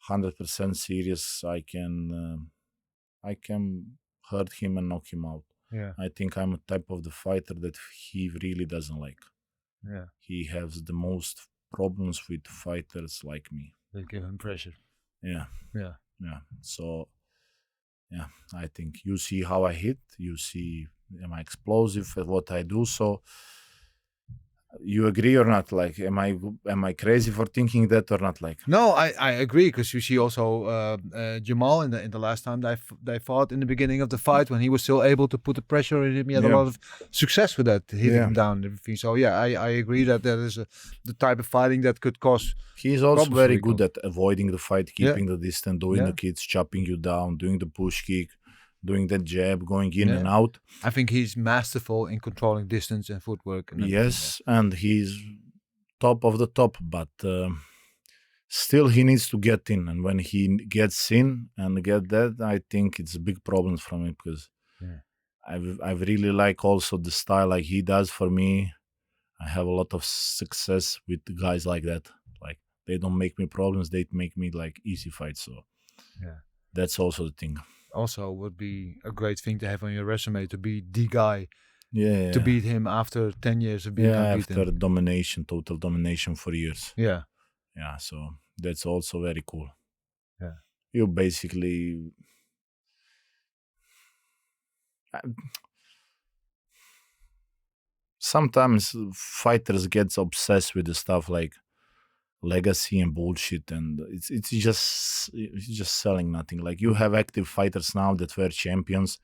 100% serious. I can hurt him and knock him out. Yeah. I think I'm a type of the fighter that he really doesn't like. Yeah. He has the most problems with fighters like me. They give him pressure. Yeah. Yeah. Yeah. So, yeah, I think you see how I hit. You see, am I explosive at what I do? So, you agree or not? Like, am I crazy for thinking that or not? Like, No, I agree, because you see also Jamal in the last time they fought in the beginning of the fight, when he was still able to put the pressure on him. He had a lot of success with that, hitting him down and everything. So yeah, I agree that is the type of fighting that could cause. he's also problems for very Rico. good at avoiding the fight, keeping the distance, doing the kicks, chopping you down, doing the push kick, doing that jab, going in and out. I think he's masterful in controlling distance and footwork. And Yes, and he's top of the top, but still he needs to get in. And when he gets in and get that, I think it's a big problem from him, because I really like also the style like he does for me. I have a lot of success with guys like that. Like, they don't make me problems, they make me like easy fights. So that's also the thing. Also would be a great thing to have on your resume, to be the guy to beat him after 10 years of being unbeaten. after domination, total domination for years. Yeah. So that's also very cool. Yeah. You basically sometimes fighters gets obsessed with the stuff like legacy and bullshit, and it's just selling nothing. Like, you have active fighters now that were champions,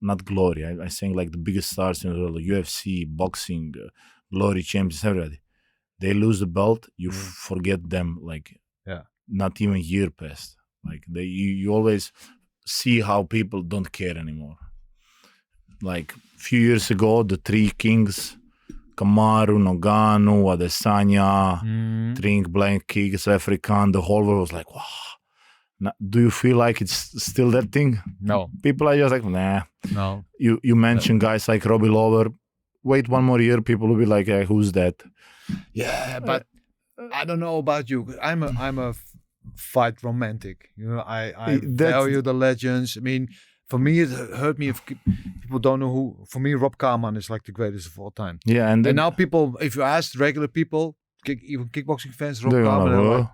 not Glory. I think like the biggest stars in the world, UFC, boxing, Glory champions, everybody. They lose the belt, you forget them. Like, not even a year passed. Like, you always see how people don't care anymore. Like, a few years ago, the three kings, Kamaru, Nogano, Adesanya, drink blank kicks, African, the whole world was like, wow. Now, do you feel like it's still that thing? No. People are just like, nah. No. You mention guys like Robbie Lawler. Wait one more year, people will be like, who's that? Yeah, but I don't know about you. I'm a fight romantic. You know, I value the legends. I mean, for me, it hurt me if people don't know who. For me, Rob Kaman is like the greatest of all time. Yeah, and now people, if you ask regular people, even kickboxing fans, Rob Kaman,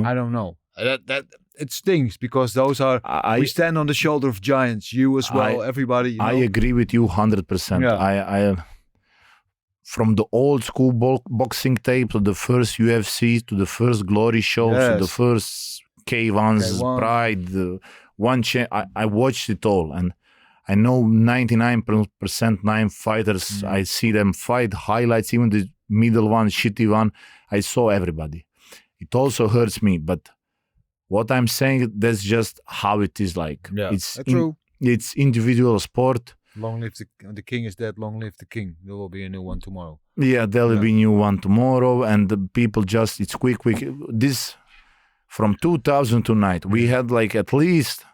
I don't know. That it stings, because those are we stand on the shoulder of giants. You as well, everybody. You know? I agree with you 100%. Yeah. I from the old school boxing tape to the first UFC to the first Glory shows to the first K1's Pride, I watched it all, and I know 99% 9 fighters. I see them fight, highlights, even the middle one, shitty one. I saw everybody. It also hurts me, but what I'm saying, that's just how it is. Like, it's true. It's individual sport. Long live the king is dead. Long live the king. There will be a new one tomorrow. Yeah, there will be a new one tomorrow, and the people just, it's quick. This from 2000 to night, we had like at least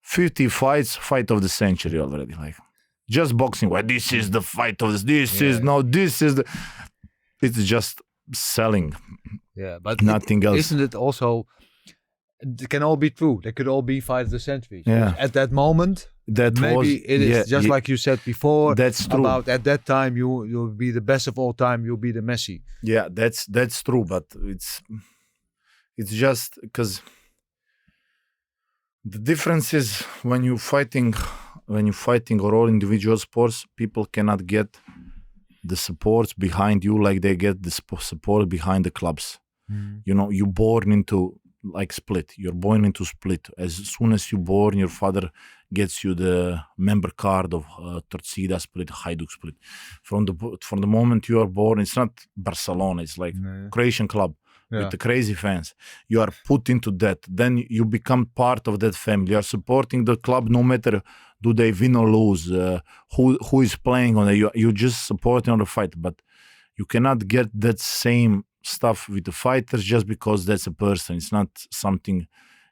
50 fight of the century already. Like, just boxing. Well, this is the fight of this. It's just selling. Yeah, but nothing else. Isn't it also? It can all be true. They could all be fight of the century. Yeah. At that moment, maybe it is just like you said before. That's true. About at that time, you'll be the best of all time. You'll be the Messi. Yeah, that's true. But it's just because the difference is when you're fighting or all individual sports, people cannot get the support behind you like they get the support behind the clubs. You know, you're born into like split. You're born into split. As soon as you're born, your father gets you the member card of Torcida split, Hajduk split. From the moment you are born, it's not Barcelona. It's like Croatian club with the crazy fans. You are put into that. Then you become part of that family. You are supporting the club no matter do they win or lose. Who is playing on it. You just supporting on the fight. But you cannot get that same stuff with the fighters just because that's a person. It's not something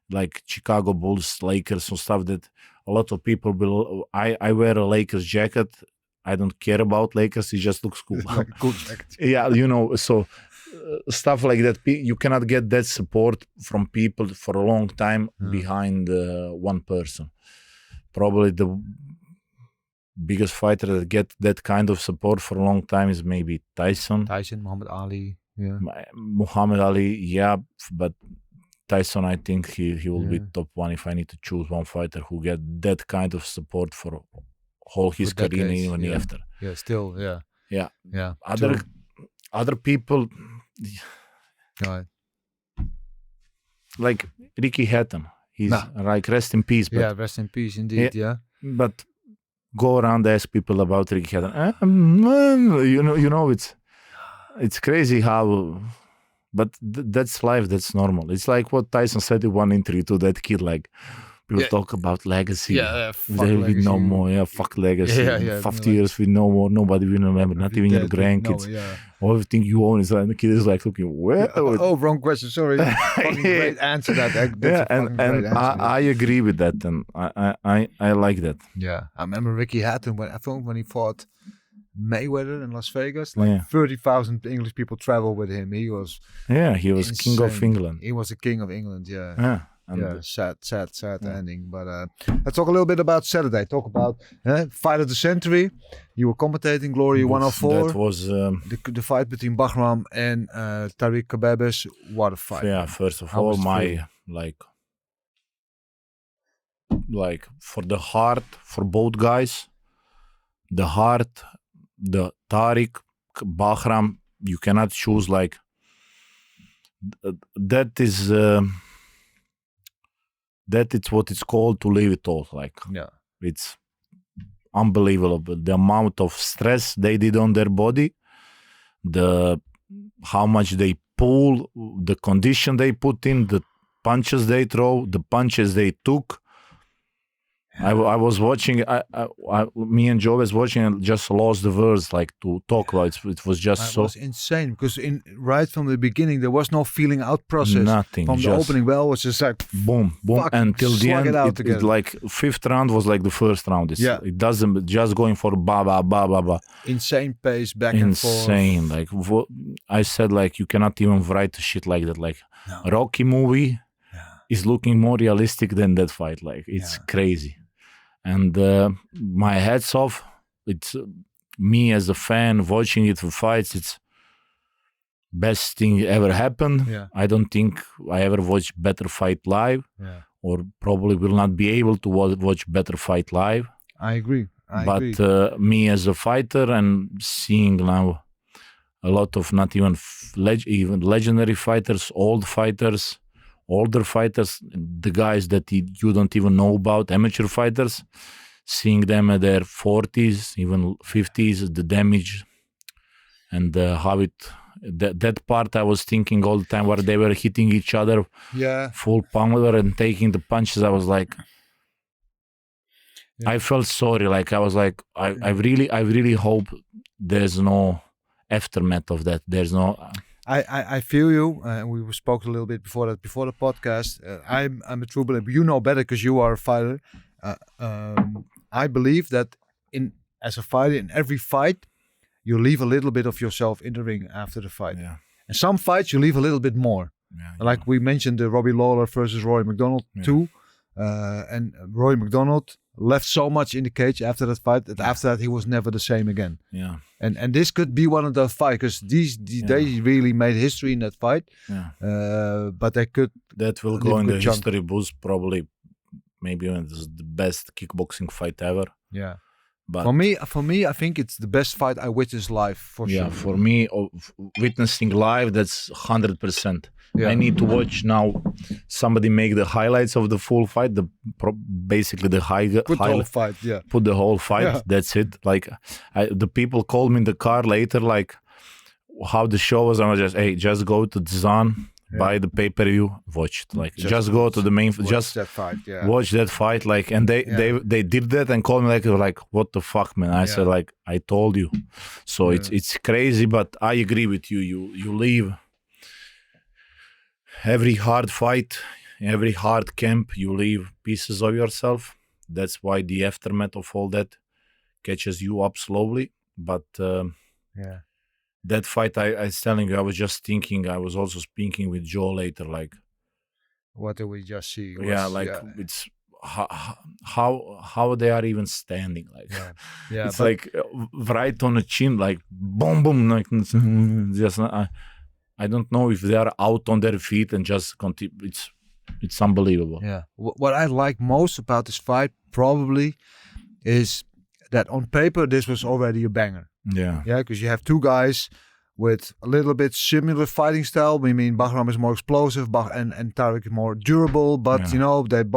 like Chicago Bulls, Lakers, or stuff that a lot of people will. I wear a Lakers jacket. I don't care about Lakers. It just looks cool. Like a cool jacket. Yeah, you know, so stuff like that. You cannot get that support from people for a long time behind one person. Probably the biggest fighter that get that kind of support for a long time is maybe Tyson, Muhammad Ali. Yeah. Muhammad Ali, yeah, but Tyson, I think he will be top one if I need to choose one fighter who get that kind of support for whole his For career, decades, even yeah. after. Yeah, still, yeah. Yeah. Yeah. Other people Right. like Ricky Hatton. He's Nah. like rest in peace. But, Yeah, rest in peace indeed, yeah. But go around, ask people about Ricky Hatton. You know, it's crazy how, but that's life. That's normal. It's like what Tyson said in one interview to that kid. Like people talk about legacy. Yeah, There will be no more. Yeah, fuck legacy. Yeah. 50 years with no more. Nobody will remember. Not even your grandkids. No, yeah. Everything you own is like the kid is like looking. Where? Oh, wrong question. Sorry. Fucking great answer. I agree with that, and I like that. Yeah, I remember Ricky Hatton when he fought Mayweather in Las Vegas. Like 30,000 English people traveled with him. He was insane. King of England. He was the king of England. Yeah. Yeah. Sad ending. But let's talk a little bit about Saturday. Talk about fight of the century. You were commentating Glory 104. That was the fight between Bahram and Tariq Kababes. What a fight! Yeah, first of all, my like for the heart for both guys, the heart, the Tariq Bahram. You cannot choose like that is. That is what it's called to leave it all. Like, it's unbelievable. The amount of stress they did on their body, how much they pull, the condition they put in, the punches they throw, the punches they took. I was watching. Me and Joe was watching and just lost the words like to talk about it. It was just was insane because right from the beginning there was no feeling out process. Nothing. From the opening bell was just like boom, until the end. It like fifth round was like the first round. It doesn't just going for ba. Insane pace back and forth. Insane. Like I said, like you cannot even write shit like that. Like Rocky movie is looking more realistic than that fight. Like it's crazy. And my hats off. It's me as a fan watching it for fights. It's best thing ever happened. I don't think I ever watched better fight live, or probably will not be able to watch better fight live. I agree. But me as a fighter and seeing now a lot of not even even legendary fighters, older fighters, the guys that you don't even know about, amateur fighters, seeing them at their 40s, even 50s, the damage and how that part I was thinking all the time where they were hitting each other full power and taking the punches. I was like, I felt sorry. Like I was like, I really hope there's no aftermath of that. There's no... I feel you. We spoke a little bit before the podcast. I'm a true believer. You know better because you are a fighter. I believe that as a fighter, in every fight, you leave a little bit of yourself in the ring after the fight. Yeah. And some fights you leave a little bit more. Like we mentioned the Robbie Lawler versus Roy McDonald too. And Roy McDonald left so much in the cage after that fight that after that he was never the same again. Yeah. And this could be one of those fights because they really made history in that fight. But they could... That will go in the history books probably. Maybe this is the best kickboxing fight ever. Yeah. But for me, I think it's the best fight I witnessed live for sure. Yeah, for me, witnessing live, that's 100%. I need to watch now. Somebody make the highlights of the full fight. Basically the highlight. The whole fight. Yeah. Put the whole fight. Yeah. That's it. Like the people called me in the car later, like how the show was. I was just go to the Zone. Buy the pay-per-view, watch it. Like just go to the main, just that fight, watch that fight. Like, and they did that and called me like what the fuck, man. I said like I told you. So it's crazy, but I agree with you. You leave every hard fight, every hard camp. You leave pieces of yourself. That's why the aftermath of all that catches you up slowly. But that fight, I was telling you, I was just thinking, I was also speaking with Joe later, like... What did we just see? It's how they are even standing, like... It's like right on the chin, like boom, boom, like just... I don't know if they are out on their feet and just continue. It's unbelievable. Yeah. What I like most about this fight probably is that on paper this was already a banger. Yeah. Yeah, because you have two guys with a little bit similar fighting style. I mean, Bahram is more explosive, and Tariq is more durable. But you know, they're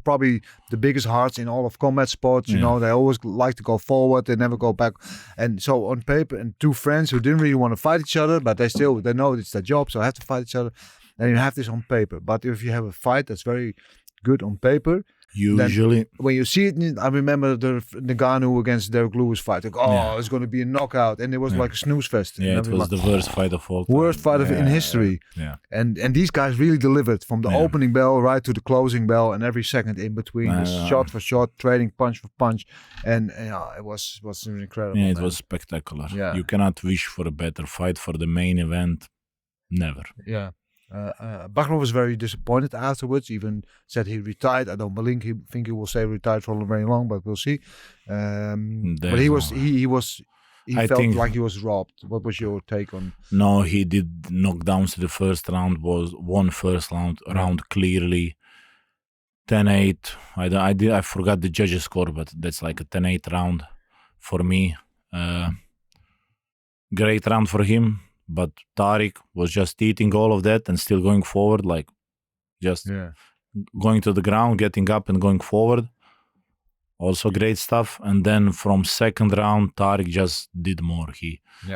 probably the biggest hearts in all of combat sports. You know, they always like to go forward. They never go back. And so on paper, and two friends who didn't really want to fight each other, but they know it's their job, so they have to fight each other. And you have this on paper. But if you have a fight that's very good on paper, usually when you see it, I remember the Ngannou against Derek Lewis fight. Like, it's going to be a knockout, and it was like a snooze fest. Yeah, it was the worst fight of all time. Worst fight in history. Yeah. And these guys really delivered from the opening bell right to the closing bell, and every second in between, shot for shot, trading punch for punch, and it was incredible. Yeah, it was spectacular. Yeah. You cannot wish for a better fight for the main event. Never. Yeah. Bahram was very disappointed afterwards. Even said he retired. I don't think he will say retired for very long, but we'll see. But he felt like he was robbed. What was your take on? No, he did knockdowns. The first round was won first round clearly. 10-8. I forgot the judges score, but that's like a 10-8 round for me. Great round for him. But Tariq was just eating all of that and still going forward, like just going to the ground, getting up and going forward. Also great stuff. And then from second round, Tariq just did more.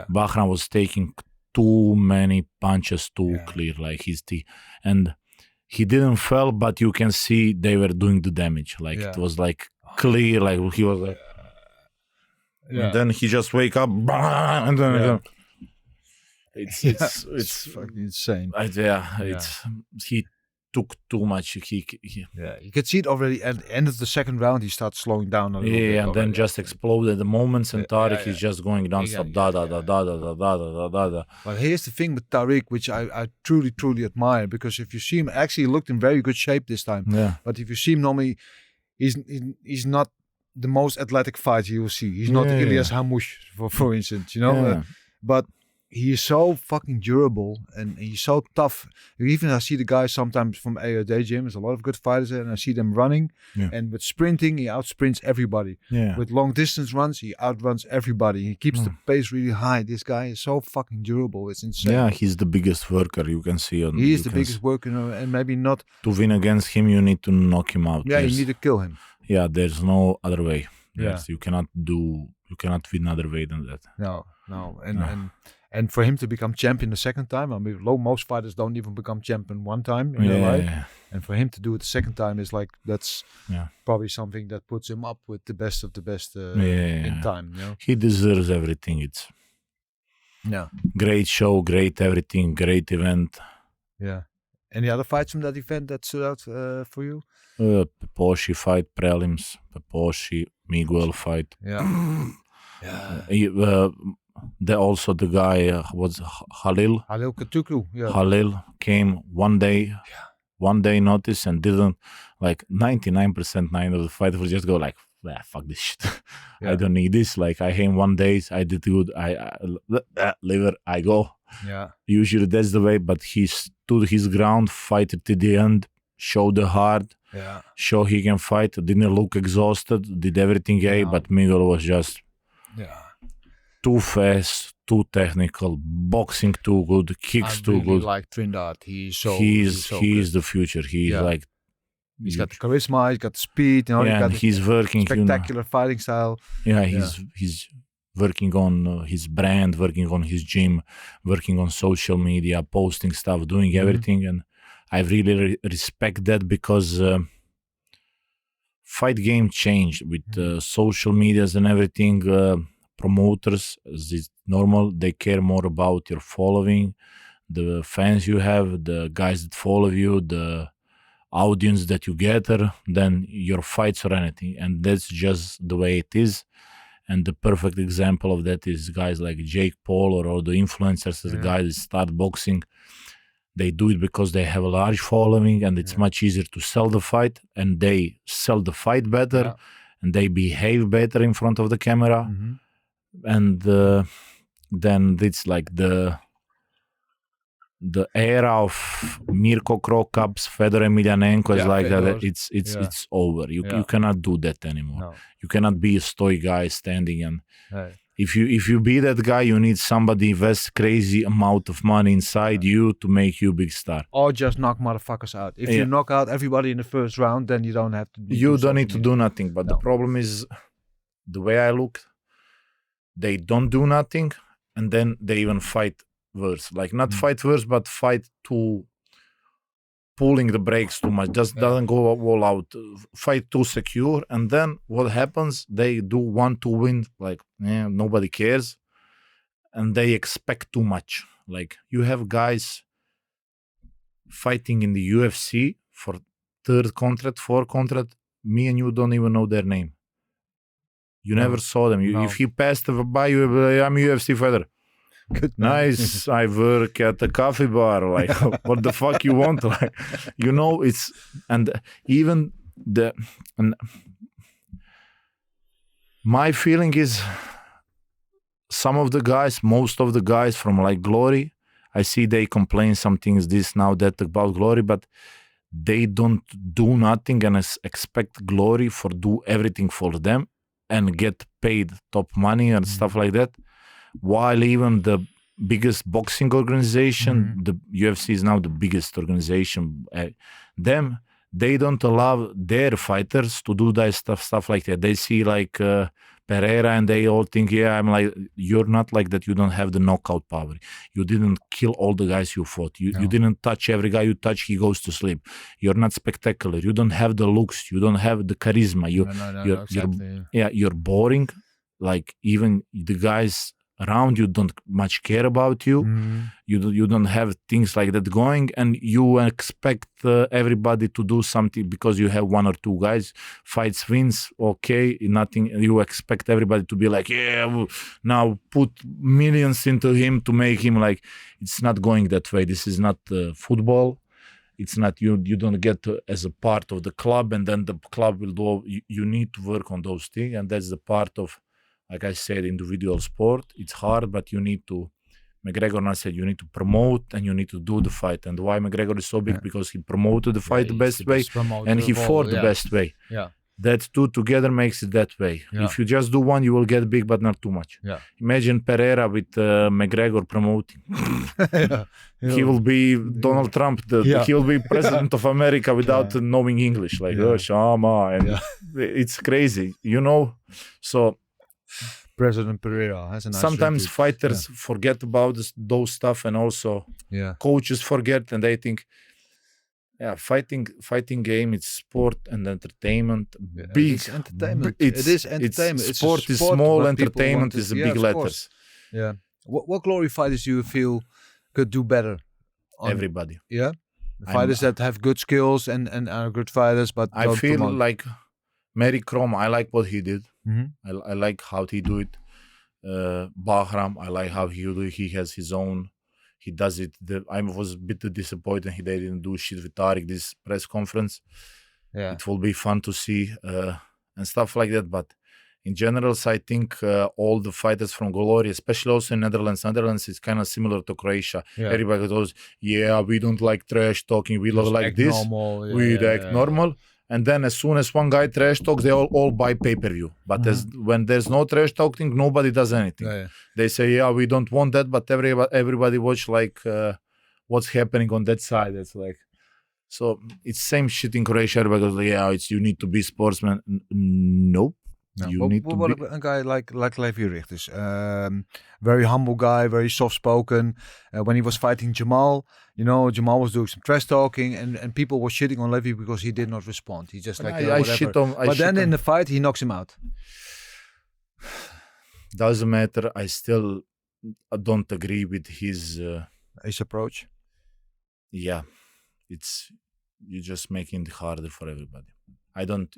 Bahram was taking too many punches too clear, like his teeth. And he didn't fall, but you can see they were doing the damage. Like it was like clear, like he was like... And then he just wake up, and then... It's fucking insane. He took too much. You could see it already at the end of the second round. He starts slowing down a little bit. And then just exploded the moments, and Tariq is just going non-stop. But here's the thing with Tariq, which I truly admire, because if you see him, actually he looked in very good shape this time. Yeah. But if you see him normally, he's not the most athletic fighter you will see. He's not Elias Hamouche, for instance, you know. But he is so fucking durable, and he's so tough. Even I see the guys sometimes from AOD gym. There's a lot of good fighters there, and I see them running. And with sprinting, he outsprints everybody. With long distance runs, he outruns everybody. He keeps the pace really high. This guy is so fucking durable. It's insane. Yeah, he's the biggest worker you can see. He is the biggest worker, and maybe not. To win against him, you need to knock him out. Yeah, you need to kill him. Yeah, there's no other way. You cannot win other way than that. No. And for him to become champion the second time, I mean, most fighters don't even become champion one time in their life. And for him to do it the second time is like, that's probably something that puts him up with the best of the best in time. You know? He deserves everything. It's great show, great everything, great event. Yeah. Any other fights from that event that stood out for you? Peposhi fight, prelims. Peposhi, Miguel fight. Also the guy was Halil Katuku. Halil came one day notice, and didn't, like 99% of the fighters will just go like, fuck this shit. I don't need this. Like I came 1 day, I did good. I liver, I go. Usually that's the way, but he stood his ground, fight it to the end, showed the heart, show he can fight, didn't look exhausted, did everything but Miguel was just too fast, too technical, boxing too good, kicks too good. Like Trindade, he's the future. He's like, he's got the charisma, he's got the speed, you know. He's working spectacular fighting style. He's working on his brand, working on his gym, working on social media, posting stuff, doing everything, and I really respect that, because fight game changed with social medias and everything. Promoters, as is normal, they care more about your following, the fans you have, the guys that follow you, the audience that you gather, than your fights or anything. And that's just the way it is. And the perfect example of that is guys like Jake Paul or all the influencers, the guys that start boxing. They do it because they have a large following, and it's much easier to sell the fight, and they sell the fight better, and they behave better in front of the camera. And then it's like the the era of Mirko Krokaps, Fedor Emelianenko is like Fedor. that. It's over. You cannot do that anymore. No. You cannot be a stoic guy standing and Hey. if you be that guy, you need somebody invest crazy amount of money inside you to make you a big star. Or just knock motherfuckers out. If you knock out everybody in the first round, then you don't have to. You don't need to do nothing. But the problem is, the way I look, they don't do nothing, and then they even fight worse. Like not fight worse, but fight too, pulling the brakes too much. Just doesn't go all out. Fight too secure, and then what happens? They do want to win. Like nobody cares, and they expect too much. Like you have guys fighting in the UFC for third contract, fourth contract. Me and you don't even know their name. You never saw them. If he passed by you, I'm a UFC fighter. Good. Nice. I work at a coffee bar. Like, what the fuck you want? Like, it's and even my feeling is some of the guys, most of the guys from like Glory, I see they complain some things, this now that about Glory, but they don't do nothing and expect Glory for do everything for them and get paid top money and stuff like that. While even the biggest boxing organization, the UFC is now the biggest organization, they don't allow their fighters to do that stuff like that. They see like Pereira and they all think, I'm like, you're not like that. You don't have the knockout power. You didn't kill all the guys you fought. You didn't touch every guy you touch, he goes to sleep. You're not spectacular. You don't have the looks. You don't have the charisma. You're boring. Like even the guys around you don't much care about you. You don't have things like that going, and you expect everybody to do something because you have one or two guys, fights, wins, okay, nothing. You expect everybody to be like, now put millions into him to make him like. It's not going that way. This is not football. It's not you don't get as a part of the club, and then the club will do. You need to work on those things, and that's the part of, like I said, individual sport. It's hard, but you need to. McGregor now said you need to promote and you need to do the fight. And why McGregor is so big? Because he promoted the fight the best way and he fought the best way. Yeah. That two together makes it that way. Yeah. If you just do one, you will get big, but not too much. Yeah. Imagine Pereira with McGregor promoting. He will be Donald Trump. He will be president of America without knowing English. Like, Shama. And it's crazy, So President Pereira has a nice sometimes fighters forget about those stuff, and also coaches forget, and they think fighting game, it's sport and entertainment. Big it's entertainment. It is entertainment. Sport is small, entertainment is the big letters. Yeah. What Glory fighters do you feel could do better? Everybody. Yeah. The fighters that have good skills and are good fighters, but I feel like Mary Krom, I like what he did. I like how he do it. Bahram, I like how he do it. He has his own. He does it. I was a bit disappointed they didn't do shit with Tariq this press conference. Yeah, it will be fun to see and stuff like that. But in general, I think all the fighters from Glory, especially also in Netherlands is kind of similar to Croatia. Yeah. Everybody goes, we don't like trash talking. We love like this. Normal. We act normal. And then as soon as one guy trash talks, they all buy pay-per-view. But when there's no trash talking, nobody does anything. They say, we don't want that, but everybody watch like what's happening on that side. It's like, so it's same shit in Croatia. Everybody goes, it's you need to be sportsman. Nope. No, you need to be... a guy like Levi Rigters, very humble guy, very soft-spoken. When he was fighting Jamal, Jamal was doing some trash talking, and people were shitting on Levi because he did not respond. He just whatever. But then in the fight, he knocks him out. Doesn't matter. I still don't agree with his approach. Yeah, you're just making it harder for everybody. I don't.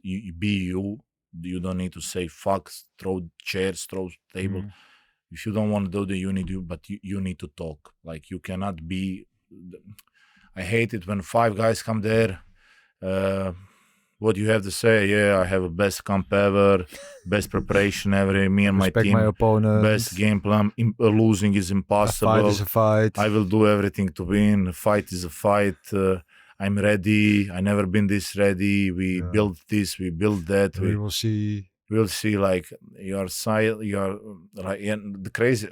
You don't need to say fuck, throw chairs, throw table. If you don't want to do that, you need to, but you need to talk. Like you cannot be. I hate it when 5 guys come there. what you have to say. Yeah, I have a best camp ever, best preparation ever. Me and Respect my team, my opponent. best game plan. Losing is A impossible. fight is a fight. I will do everything to win. A fight is a fight. I'm ready. I never been this ready. We built this. We built that. We will see. We'll see. Like you're like, and the crazy.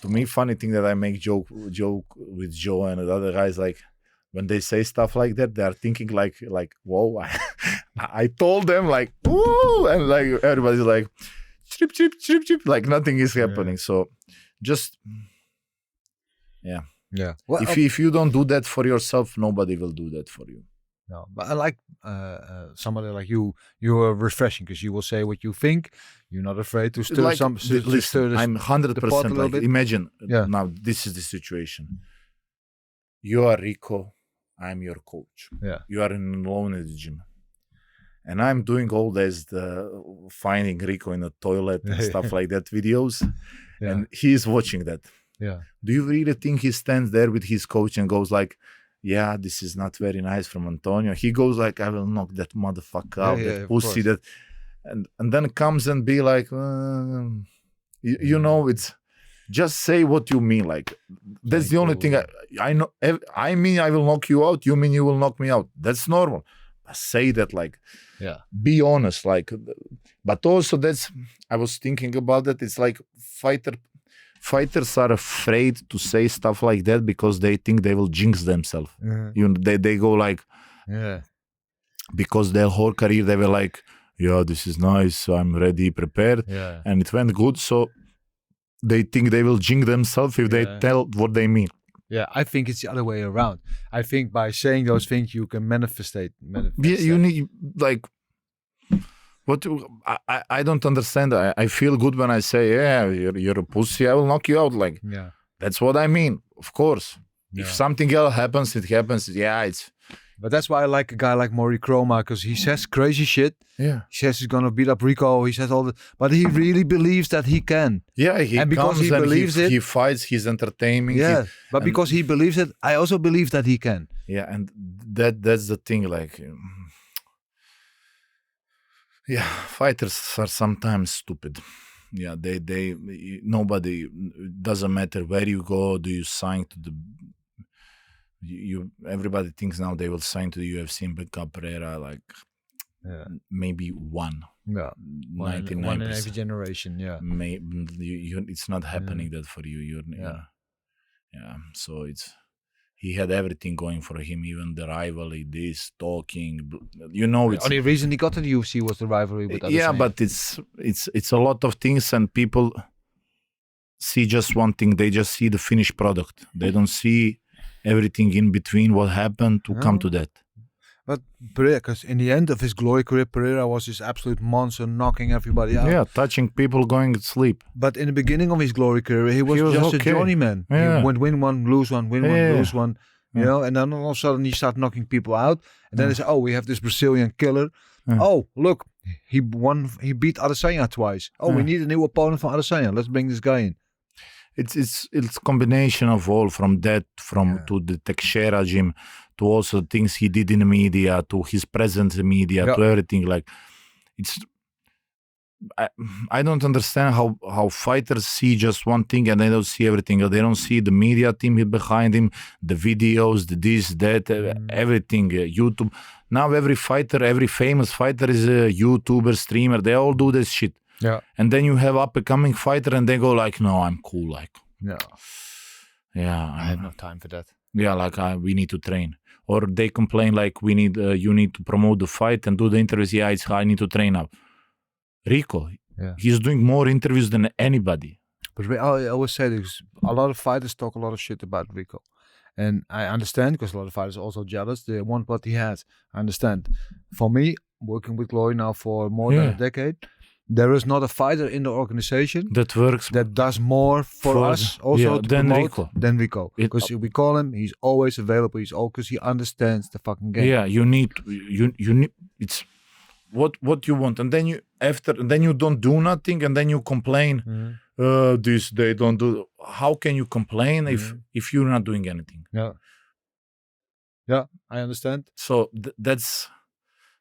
To me, funny thing that I make joke with Joe and the other guys, like when they say stuff like that, they are thinking like whoa, I told them like woo, and like everybody's like chip chip chip chip, like nothing is happening. So just yeah. Well, if you don't do that for yourself, nobody will do that for you. No, but I like somebody like you. You are refreshing because you will say what you think. You're not afraid to stir Like, some. listen, I'm 100% like. bit. Imagine Yeah. now. This is the situation. You are Rico. I'm your coach. Yeah. You are alone in the gym, and I'm doing all this finding Rico in the toilet and stuff like that videos, and he is watching that. Yeah. Do you really think he stands there with his coach and goes like, yeah, this is not very nice from Antonio? He goes like, I will knock that motherfucker out, that pussy, that, and then comes and be like, you know, it's just say what you mean. Like that's the only thing I know. I mean, I will knock you out. You mean you will knock me out? That's normal. Say that, like, be honest, like, but also that's, I was thinking about that. It's like fighters are afraid to say stuff like that because they think they will jinx themselves. You know, they go like, because their whole career they were like, yeah, this is nice, I'm ready, prepared, and it went good, so they think they will jinx themselves if they tell what they mean. Yeah, I think it's the other way around. I think by saying those things you can manifest. You need, like, what I don't understand. I feel good when I say, yeah, you're a pussy, I will knock you out. Like, that's what I mean. Of course, if something else happens, it happens. It's. But that's why I like a guy like Maury Chroma, because he says crazy shit. Yeah, he says he's gonna beat up Rico. He says all the, but he really believes that he can. Yeah, and because he believes it, he fights. He's entertaining. Yeah, but because he believes it, I also believe that he can. Yeah, and that's the thing. Like, yeah, fighters are sometimes stupid. Yeah, they nobody, doesn't matter where you go. Do you sign to the? Everybody thinks now they will sign to the UFC and pick up Pereira, like maybe one. Yeah, 99%. One in every generation. Yeah, it's not happening that for you. So it's, he had everything going for him, even the rivalry, this talking. You know, it's the only reason he got to the UFC was the rivalry with Adesanya. But it's a lot of things, and people see just one thing. They just see the finished product. They don't see everything in between, what happened to come to that. But Pereira, because in the end of his glory career, Pereira was this absolute monster, knocking everybody out. Yeah, touching people, going to sleep. But in the beginning of his glory career, he was just a journeyman. Yeah. He would win one, lose one, win one, lose one. You know, and then all of a sudden he started knocking people out. And then they say, oh, we have this Brazilian killer. Oh, look, he beat Adesanya twice. Oh, we need a new opponent for Adesanya. Let's bring this guy in. It's combination of all, from that, to the Teixeira gym, to also things he did in the media, to his presence in media, to everything. Like, it's, I don't understand how fighters see just one thing and they don't see everything. They don't see the media team behind him, the videos, the this, that, everything, YouTube. Now every fighter, every famous fighter is a YouTuber, streamer. They all do this shit. Yeah. And then you have up-and-coming fighter and they go like, no, I'm cool. Like, no. Yeah. I have no time for that. Yeah, like, we need to train. Or they complain like, we need, you need to promote the fight and do the interviews. Yeah, I need to train now. Rico, he's doing more interviews than anybody. But I always say this, a lot of fighters talk a lot of shit about Rico. And I understand, because a lot of fighters are also jealous. They want what he has. I understand. For me, working with Glory now for more than a decade, there is not a fighter in the organization that works, that does more for us also than Rico. Because we call him, he's always available. He's all, because he understands the fucking game. Yeah, you need it's what you want, and then you don't do nothing, and then you complain. This they don't do. How can you complain if you're not doing anything? Yeah, I understand. So that's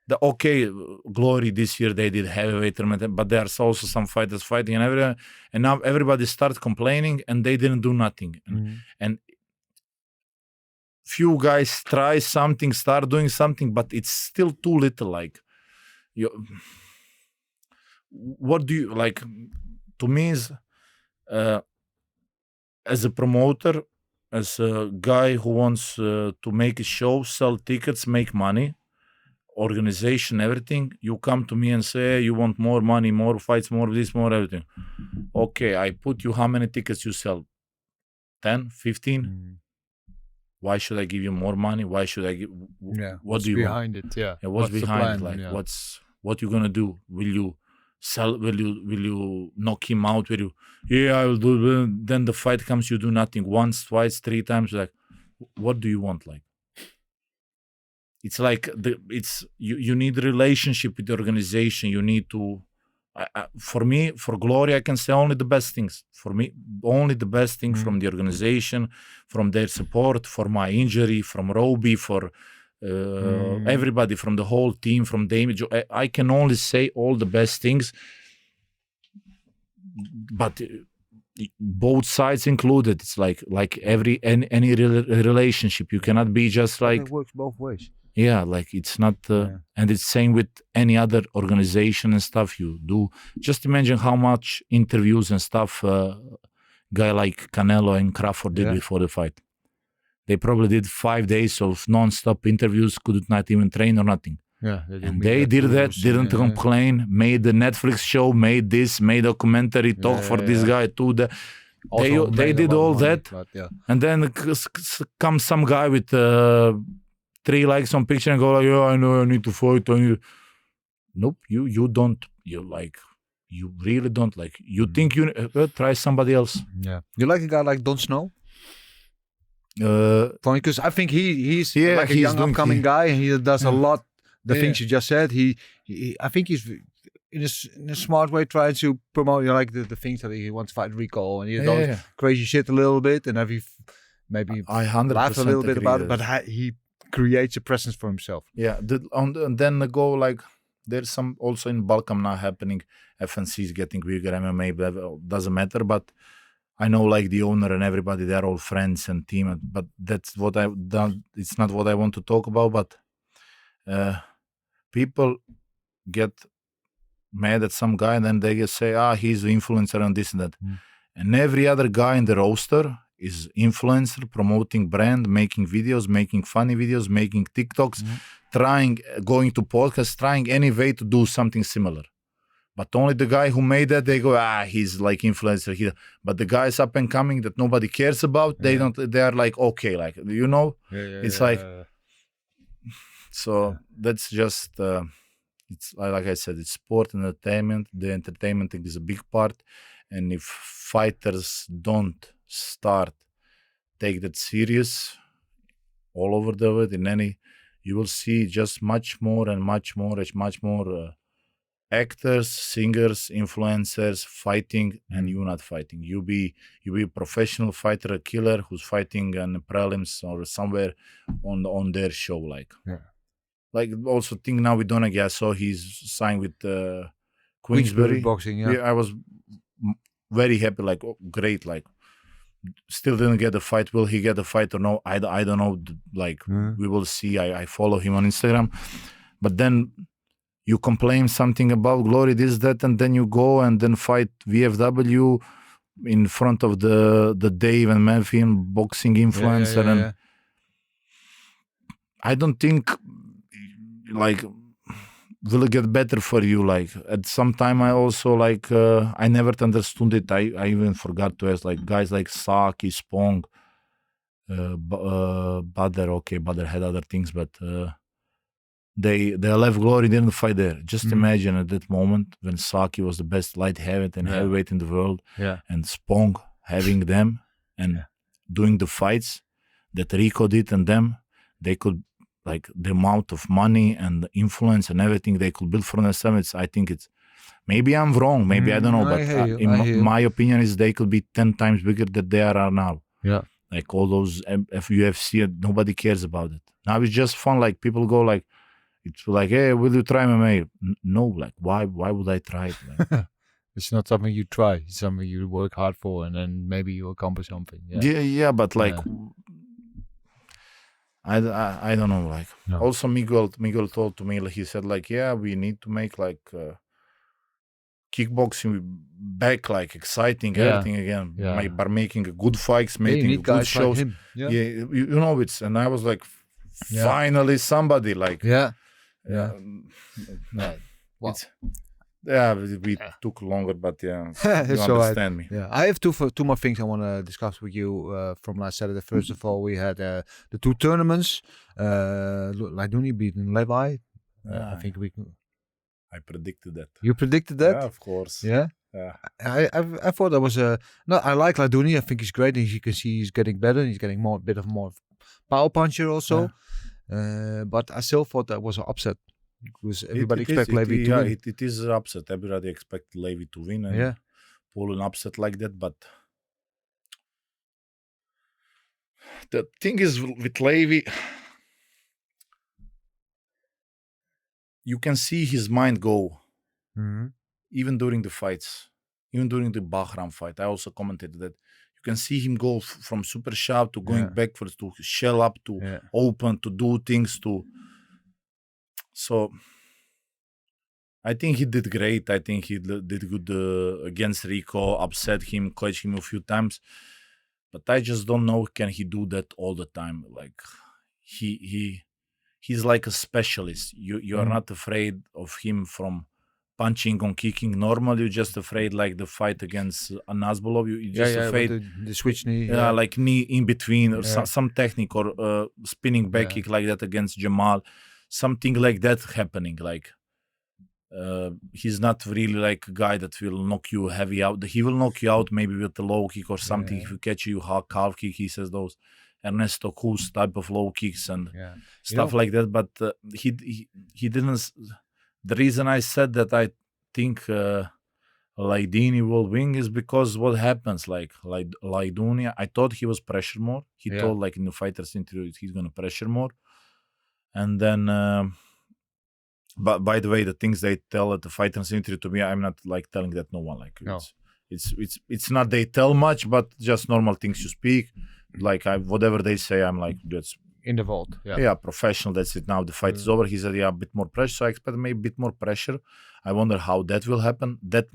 Glory this year they did heavyweight tournament, but there's also some fighters fighting and everything, and now everybody starts complaining and they didn't do nothing. And few guys try something, start doing something, but it's still too little. Like, what do you like? To me, is as a promoter, as a guy who wants to make a show, sell tickets, make money, organization, everything, you come to me and say, you want more money, more fights, more this, more everything. Okay, I put you how many tickets you sell? 10, 15? Why should I give you more money? Why should I give? What's do you behind want? it? Yeah. What's behind the it? plan? Like, what you gonna do? Will you sell? Will you knock him out? Will you? Yeah, I will do. Then the fight comes, you do nothing. Once, twice, 3 times. Like, what do you want? Like, it's like you need a relationship with the organization. You need to. For me, for Glory, I can say only the best things. For me, only the best thing from the organization, from their support, for my injury, from Roby, for everybody, from the whole team, from Damage. I can only say all the best things, but both sides included. It's like any relationship. You cannot be just like. It works both ways. Yeah, like it's not, and it's same with any other organization and stuff you do. Just imagine how much interviews and stuff guy like Canelo and Crawford did before the fight. They probably did 5 days of non-stop interviews, could not even train or nothing. Yeah, and they did that, didn't complain, made the Netflix show, made this, made documentary, talk for this guy too. They did all that, and then comes some guy with 3 likes on picture and go like, I know I need to fight. Nope, you don't. You really don't like. You think you try somebody else. Yeah, you like a guy like Don Snow? Because I think he's like a young upcoming guy, and he does a lot. The things you just said, he I think he's in a smart way trying to promote the things that he wants to fight Rico, and he does crazy shit a little bit, and maybe I 100% laugh a little bit about it, that. but he creates a presence for himself. Yeah, and then go like there's some also in Balkan now happening. FNC is getting bigger, MMA doesn't matter, but I know like the owner and everybody, they're all friends and team, but that's what I've done. It's not what I want to talk about, but people get mad at some guy and then they just say, he's the influencer and this and that. And every other guy in the roster is influencer, promoting brand, making videos, making funny videos, making TikToks, going to podcasts, trying any way to do something similar. But only the guy who made that, they go, he's like influencer here. But the guys up and coming that nobody cares about, they are like, okay, like, it's like, so that's just, it's like I said, it's sport and entertainment. The entertainment thing is a big part. And if fighters don't take that serious all over the world, you will see just much more actors, singers, influencers fighting, and you not fighting. You be a professional fighter, a killer who's fighting on the prelims or somewhere on their show. Like also think now with Donaghy, I saw he's signed with Queensberry Boxing. I was very happy. Like great. Like still didn't get a fight. Will he get a fight or no? I don't know. Like we will see. I follow him on Instagram, but then. You complain something about Glory, this, that, and then you go and then fight VFW in front of the Dave and Melvin boxing influencer. And I don't think, like, will it get better for you? Like, at some time I also, like, I never understood it. I even forgot to ask, like, guys like Saki, Spong, Badr had other things, but... They left Glory, didn't fight there. Just imagine at that moment when Saki was the best light heavyweight and heavyweight in the world, and Spong having them and doing the fights that Rico did and them, they could, like, the amount of money and the influence and everything they could build for themselves. I think it's, maybe I'm wrong, maybe I don't know, but in my opinion is they could be 10 times bigger than they are now. Yeah. Like all those UFC, nobody cares about it. Now it's just fun. Like people go like, It's like, hey, will you try MMA? No, like, why would I try it? Like, It's not something you try. It's something you work hard for, and then maybe you accomplish something. yeah, but like, I don't know. Like, No. also Miguel told to me, like, he said, like, yeah, we need to make like kickboxing back, like exciting, everything again. By making good fights, making good shows. Like him. Yeah. You know it's. And I was like, finally somebody like. Wow. We took longer, but you So understand me. Yeah, I have two more things I want to discuss with you from last Saturday. First of all, we had the two tournaments. Leiduni beating Levi. I think I predicted that. You predicted that? Yeah, of course. Yeah. Yeah. I thought that was I like Leiduni. I think he's great. As you can see, he's getting better. He's getting more power puncher also. Yeah. But I still thought that was an upset. Because everybody expects Levi to win. It is an upset. Everybody expects Levi to win and pull an upset like that. But the thing is with Levi, you can see his mind go even during the fights, even during the Bahram fight. I also commented that you can see him go from super sharp to going backwards, to shell up, to open, to do things, to... So I think he did great. I think he did good against Rico, upset him, clutched him a few times. But I just don't know, can he do that all the time? Like he's like a specialist. You are not afraid of him from punching or kicking. Normally you're just afraid like the fight against Anazbolov. You're just afraid the switch knee. Like knee in between or some technique or spinning back kick like that against Jamal. Something like that happening. Like he's not really like a guy that will knock you heavy out. He will knock you out maybe with a low kick or something. If you catch you calf kick, he says those Ernesto Cruz type of low kicks and stuff like that. But he didn't. The reason I said that I think Leiduni will win is because what happens, like Leiduni, I thought he was pressure more. He told like in the fighters interview he's gonna pressure more. And then, but by the way, the things they tell at the fighters interview to me, I'm not like telling that no one. Like it's not they tell much, but just normal things you speak. Like whatever they say, I'm like that's in the vault. Yeah, professional. That's it. Now the fight is over. He said, a bit more pressure. So I expect maybe a bit more pressure. I wonder how that will happen. That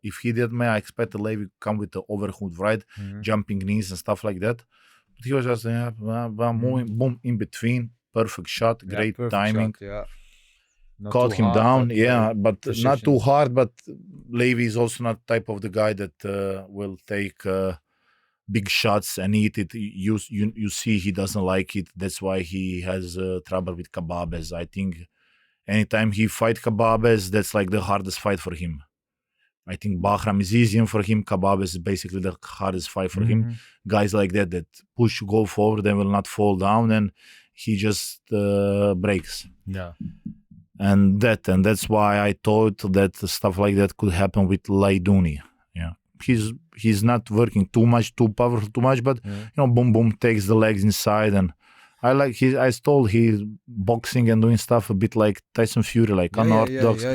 if he did, I expect the Levi come with the overhook right, jumping knees and stuff like that. But he was just moving, boom, in between. Perfect shot, great timing. Shot, Caught him down, but precision. Not too hard. But Levi is also not type of the guy that will take big shots and eat it. You see he doesn't like it. That's why he has trouble with Kababes. I think anytime he fight Kababes, that's like the hardest fight for him. I think Bahram is easier for him. Kababes is basically the hardest fight for him. Guys like that push, go forward, and will not fall down, and he just breaks. Yeah. And that's why I thought that stuff like that could happen with Leiduni. Yeah. He's not working too much, too powerful, too much, but boom, boom, takes the legs inside, and I like I told he's boxing and doing stuff a bit like Tyson Fury, like unorthodox.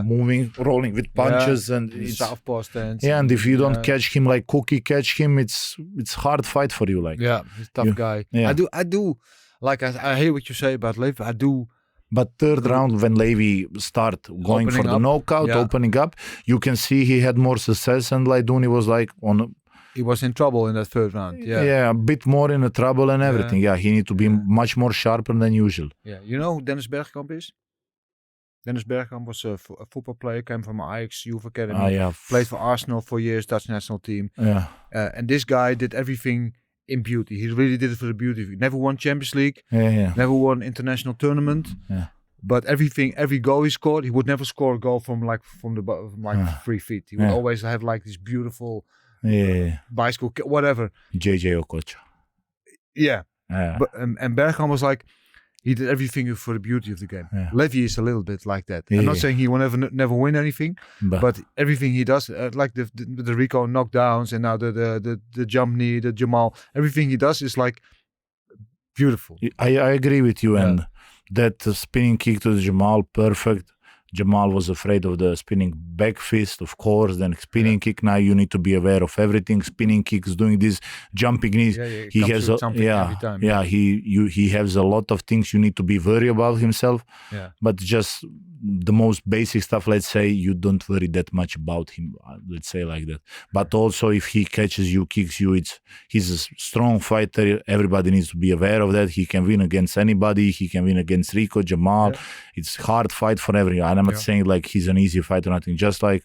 Moving, rolling with punches and it's southpaw stance. Yeah, and if you don't catch him like Cookie catch him, it's hard fight for you. Like he's a tough guy. Yeah. I do like I hear what you say about Levi. I do. But third round, when Levi start going for the knockout, opening up, you can see he had more success, and Leiduni was like he was in trouble in that third round. Yeah, a bit more in the trouble and everything. Yeah, he need to be much more sharper than usual. Yeah, you know who Dennis Bergkamp is? Dennis Bergkamp was a football player, came from Ajax Youth Academy, played for Arsenal for years, Dutch national team. Yeah, and this guy did everything in beauty. He really did it for the beauty. He never won Champions League. Never won international tournament. Yeah. But every goal he scored, he would never score a goal from 3 feet. He would always have like this beautiful bicycle, whatever. JJ Okocha. Yeah. But and Bergkamp was like, he did everything for the beauty of the game. Yeah. Levy is a little bit like that. I'm not saying he will never win anything, but everything he does, like the Rico knockdowns and now the jump knee, the Jamal, everything he does is like beautiful. I agree with you, and That spinning kick to Jamal, perfect. Jamal was afraid of the spinning back fist, of course. Then spinning kick. Now you need to be aware of everything. Spinning kicks, doing this, jumping knees. He has something every time. He has a lot of things you need to be worried about himself. Yeah. But just the most basic stuff, let's say, you don't worry that much about him. Let's say like that. But also, if he catches you, kicks you, he's a strong fighter. Everybody needs to be aware of that. He can win against anybody. He can win against Rico, Jamal. Yeah. It's hard fight for everyone. I'm not saying like he's an easy fighter or nothing. Just like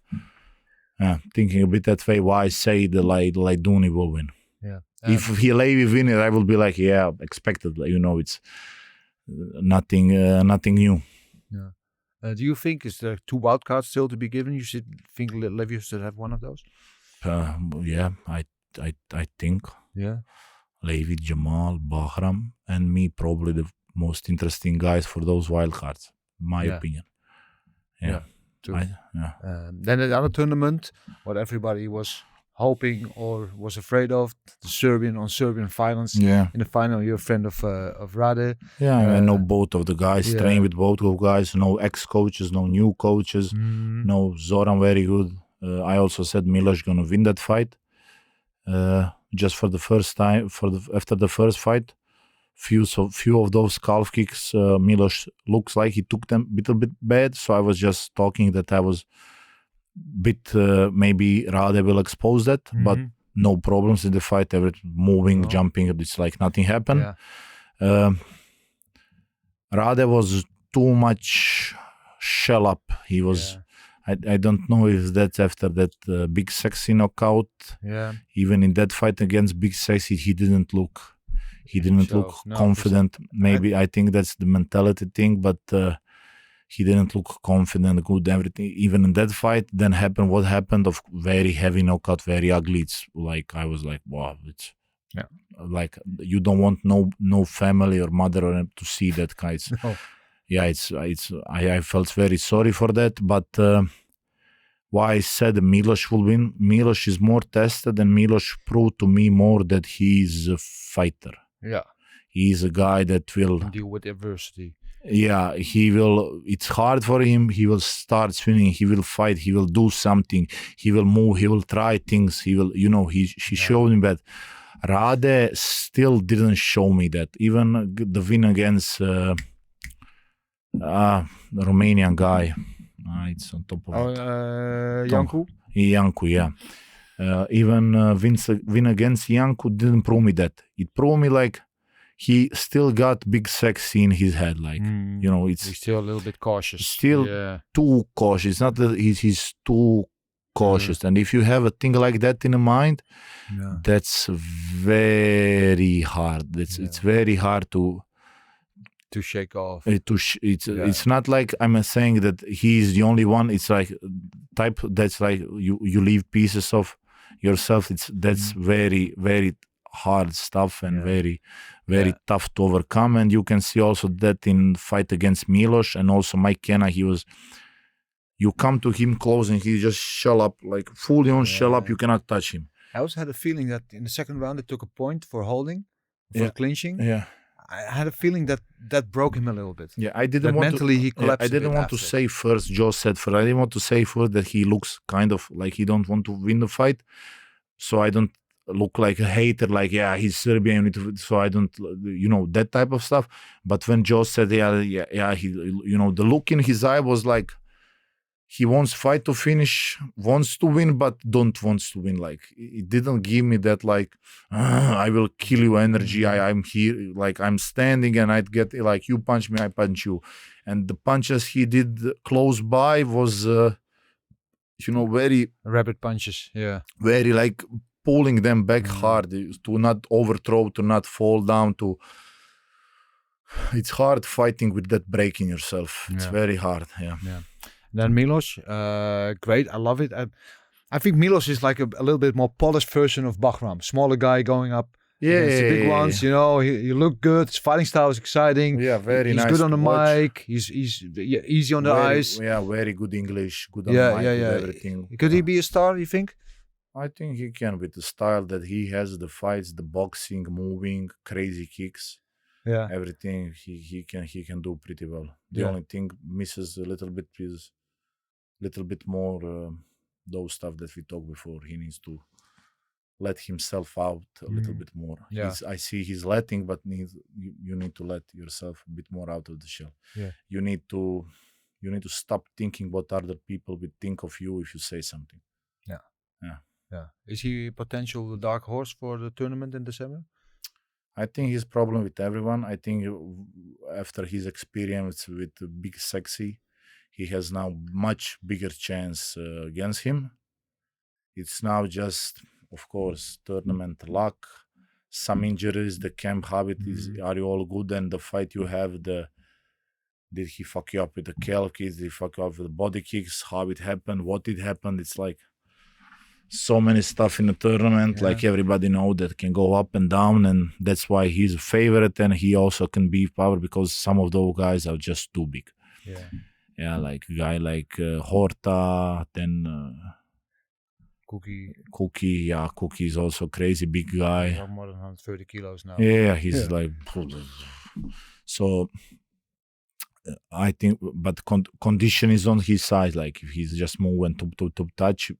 thinking a bit that way. Why say the like Dooney will win? Yeah. If he Levy win it, I will be like, yeah, expected. It's nothing new. Yeah. Do you think is there 2 wildcards still to be given? You should think Levy should have one of those. Yeah, I think. Yeah. Levy, Jamal, Bahram, and me probably the most interesting guys for those wildcards. My opinion. Yeah. Then the other tournament, what everybody was hoping or was afraid of, the Serbian violence. Yeah. In the final, you're a friend of Rade. Yeah, I know both of the guys, train with both of guys, no ex-coaches, no new coaches, no Zoran very good. I also said Miloš gonna win that fight. Just for the first time, after the first fight, few of those calf kicks, Miloš looks like he took them a little bit bad. So I was just talking that I was bit maybe Rade will expose that, but no problems in the fight. Everything moving, jumping, it's like nothing happened. Yeah. Rade was too much shell up. He was. I don't know if that's after that Big Sexy knockout. Yeah. Even in that fight against Big Sexy, he didn't look. He didn't look confident. Maybe I think that's the mentality thing, but he didn't look confident, good, everything. Even in that fight, then happened what happened of very heavy knockout, very ugly. It's like I was like, wow, it's like you don't want no family or mother or to see that kind. No. Yeah, I felt very sorry for that, but why I said Miloš will win. Miloš is more tested, and Miloš proved to me more that he's a fighter. Yeah, he's a guy that will deal with adversity. Yeah, he will. It's hard for him. He will start swinging. He will fight. He will do something. He will move. He will try things. He will. She showed me that. Rade still didn't show me that. Even the win against the Romanian guy. It's on top of Janku? Janku, yeah. Even win against Janku didn't prove me that. It proved me like he still got Big Sexy in his head. Like, he's still a little bit cautious. Still too cautious. Not that he's too cautious. And if you have a thing like that in the mind, that's very hard. It's very hard to shake off. It's not like I'm saying that he's the only one. It's like type that's like you leave pieces of yourself. That's very, very hard stuff and very, very tough to overcome. And you can see also that in fight against Miloš and also Mike Kenna, you come to him close and he just shell up, like fully on shell up. You cannot touch him. I also had a feeling that in the second round they took a point for holding, for clinching. Yeah. I had a feeling that broke him a little bit. Yeah, I didn't want mentally he collapsed. I didn't want to say first. Joe said first. I didn't want to say first that he looks kind of like he don't want to win the fight, so I don't look like a hater. Like he's Serbian, so I don't, that type of stuff. But when Joe said he, the look in his eye was like he wants fight to finish, wants to win, but don't wants to win. Like it didn't give me that like I will kill you energy. I'm here, like I'm standing and I'd get like you punch me, I punch you. And the punches he did close by was very rapid punches. Yeah, very like pulling them back hard to not overthrow, to not fall down. It's hard fighting with that break in yourself. It's very hard. Yeah. Then Miloš, great. I love it. I think Miloš is like a little bit more polished version of Bahram. Smaller guy going up against the big ones. He look good. His fighting style is exciting. Yeah, very nice. He's good on the mic. He's easy on the eyes. Yeah, very good English. Good on the mic. Everything. Could he be a star, you think? I think he can with the style that he has, the fights, the boxing, moving, crazy kicks. Yeah. Everything he can do pretty well. The only thing misses a little bit is little bit more those stuff that we talked before. He needs to let himself out a little bit more. Yeah. I see he's letting, but you need to let yourself a bit more out of the shell. Yeah. You need to stop thinking what other people would think of you if you say something. Yeah. Is he a potential dark horse for the tournament in December? I think his problem with everyone. I think after his experience with Big Sexy, he has now much bigger chance against him. It's now just, of course, tournament luck, some injuries, the camp habit is, are you all good? And the fight you have, did he fuck you up with the calf kicks? Did he fuck you up with the body kicks? How it happened? What it happened? It's like so many stuff in the tournament, like everybody know that can go up and down, and that's why he's a favorite, and he also can be power because some of those guys are just too big. Yeah, like a guy like Horta, then Cookie, Cookie is also crazy big guy. He's more than 130 kilos now. Yeah, he's like so. I think, but condition is on his side. Like if he's just moving to touch,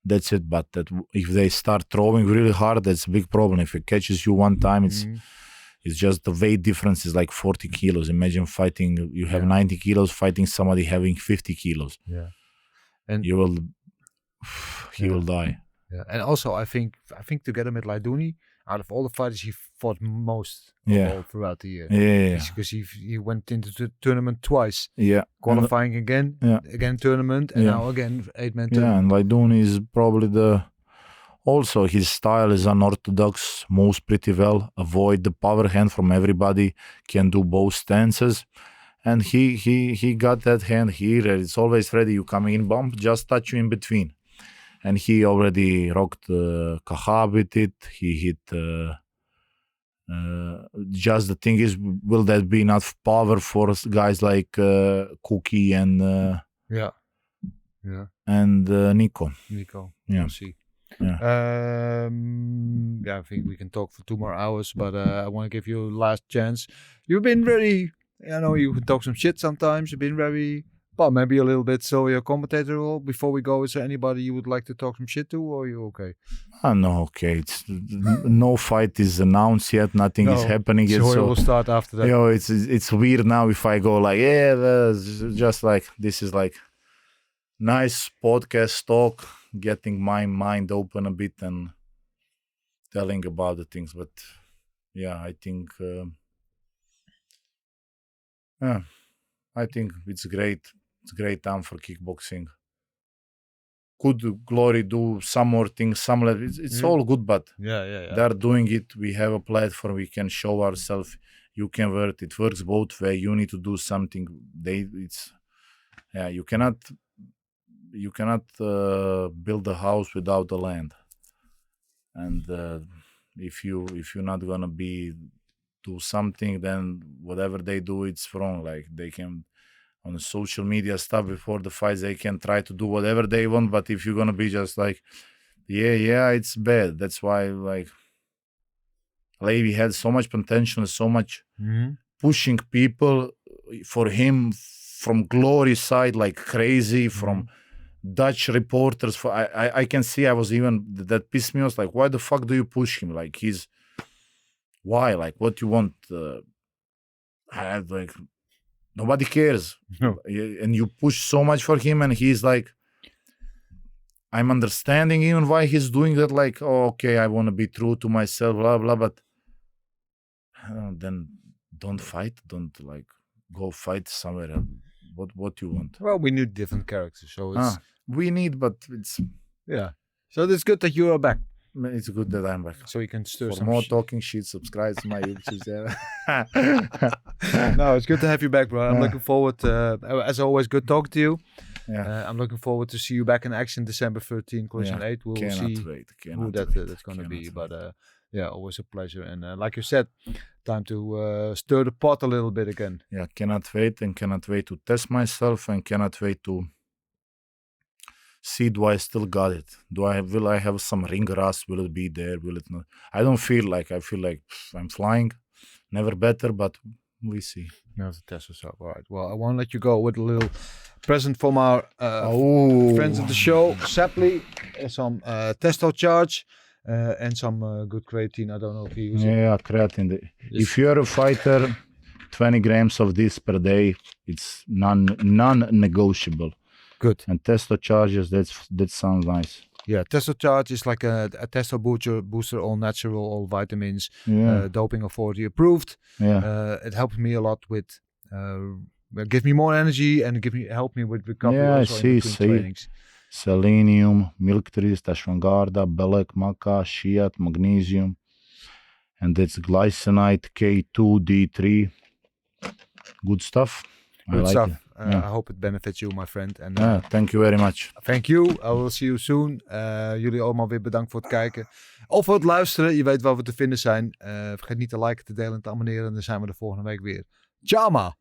that's it. But if they start throwing really hard, that's a big problem. If it catches you one time, it's just the weight difference is like 40 kilos. Imagine fighting, you have 90 kilos, fighting somebody having 50 kilos. Yeah. And he will die. Yeah. And also, I think together with Laiduni, out of all the fighters, he fought most all throughout the year. Yeah. Because he went into the tournament twice. Yeah. Qualifying again tournament, and now again 8-man tournament. Yeah, and Laiduni is probably also his style is unorthodox, moves pretty well, avoid the power hand from everybody, can do both stances. And he got that hand here, it's always ready. You come in, bump, just touch you in between. And he already rocked Kaha with it. He hit. Just the thing is, will that be enough power for guys like Cookie and and Nico? We'll see. I think we can talk for 2 more hours, but I want to give you a last chance. You've been very, I know you can talk some shit sometimes. You've been very, but maybe a little bit so your commentator role. Before we go, is there anybody you would like to talk some shit to, or are you okay? No, okay. It's no fight is announced yet. Nothing is happening yet. So we'll start after that. You know, it's weird now if I go like, just like this is like nice podcast talk, getting my mind open a bit and telling about the things. But I think it's great. It's a great time for kickboxing. Could Glory do some more things? It's all good, but they're doing it. We have a platform. We can show ourselves. You can work. It works both ways. You need to do something. You cannot build a house without the land. And if you're not gonna do something, then whatever they do, it's wrong. Like they can. On the social media stuff before the fights, they can try to do whatever they want, but if you're gonna be just like, it's bad. That's why like Levy had so much potential, so much pushing people for him from Glory side like crazy, from Dutch reporters. I can see I was even that pissed me off. Like, why the fuck do you push him? Like why? Like, what you want? I had like. Nobody cares. No. And you push so much for him, and he's like, I'm understanding even why he's doing that. Like, oh, okay, I want to be true to myself, blah, blah, but then don't fight. Don't like go fight somewhere else. What you want? Well, we need different characters. So it's... but it's... Yeah. So it's good that you are back. It's good that I'm back. So you can stir some more talking shit. Subscribe to my YouTube channel. No, it's good to have you back, bro. I'm looking forward to, as always, good talking to you. Yeah. I'm looking forward to see you back in action December 13, Collision 8. We'll see who that's going to be. But always a pleasure. And like you said, time to stir the pot a little bit again. Yeah, cannot wait to test myself and cannot wait to see, do I still got it? Will I have some ring rust? Will it be there? Will it not? I feel like I'm flying. Never better, but we see. You have to test yourself. All right. Well, I won't let you go with a little present from our friends of the show. Saply, some testo charge, and some good creatine. I don't know if you use it. Yeah, creatine. If you're a fighter, 20 grams of this per day, it's non-negotiable. Good. And testo charges, that sounds nice. Yeah, testo charge is like a testo booster, all natural, all vitamins, doping authority approved. Yeah. It helps me a lot with, give me more energy and help me with recovery. Yeah, also in between trainings. Selenium, milk trees, ashwagandha, belek, maca, shiat, magnesium, and that's glycinite K2D3. Good stuff. Good I stuff. like it. Yeah. I hope it benefits you, my friend. And, thank you very much. Thank you. I will see you soon. Jullie allemaal weer bedankt voor het kijken. Of voor het luisteren. Je weet waar we te vinden zijn. Vergeet niet te liken, te delen en te abonneren. En dan zijn we de volgende week weer. Ciao, ma!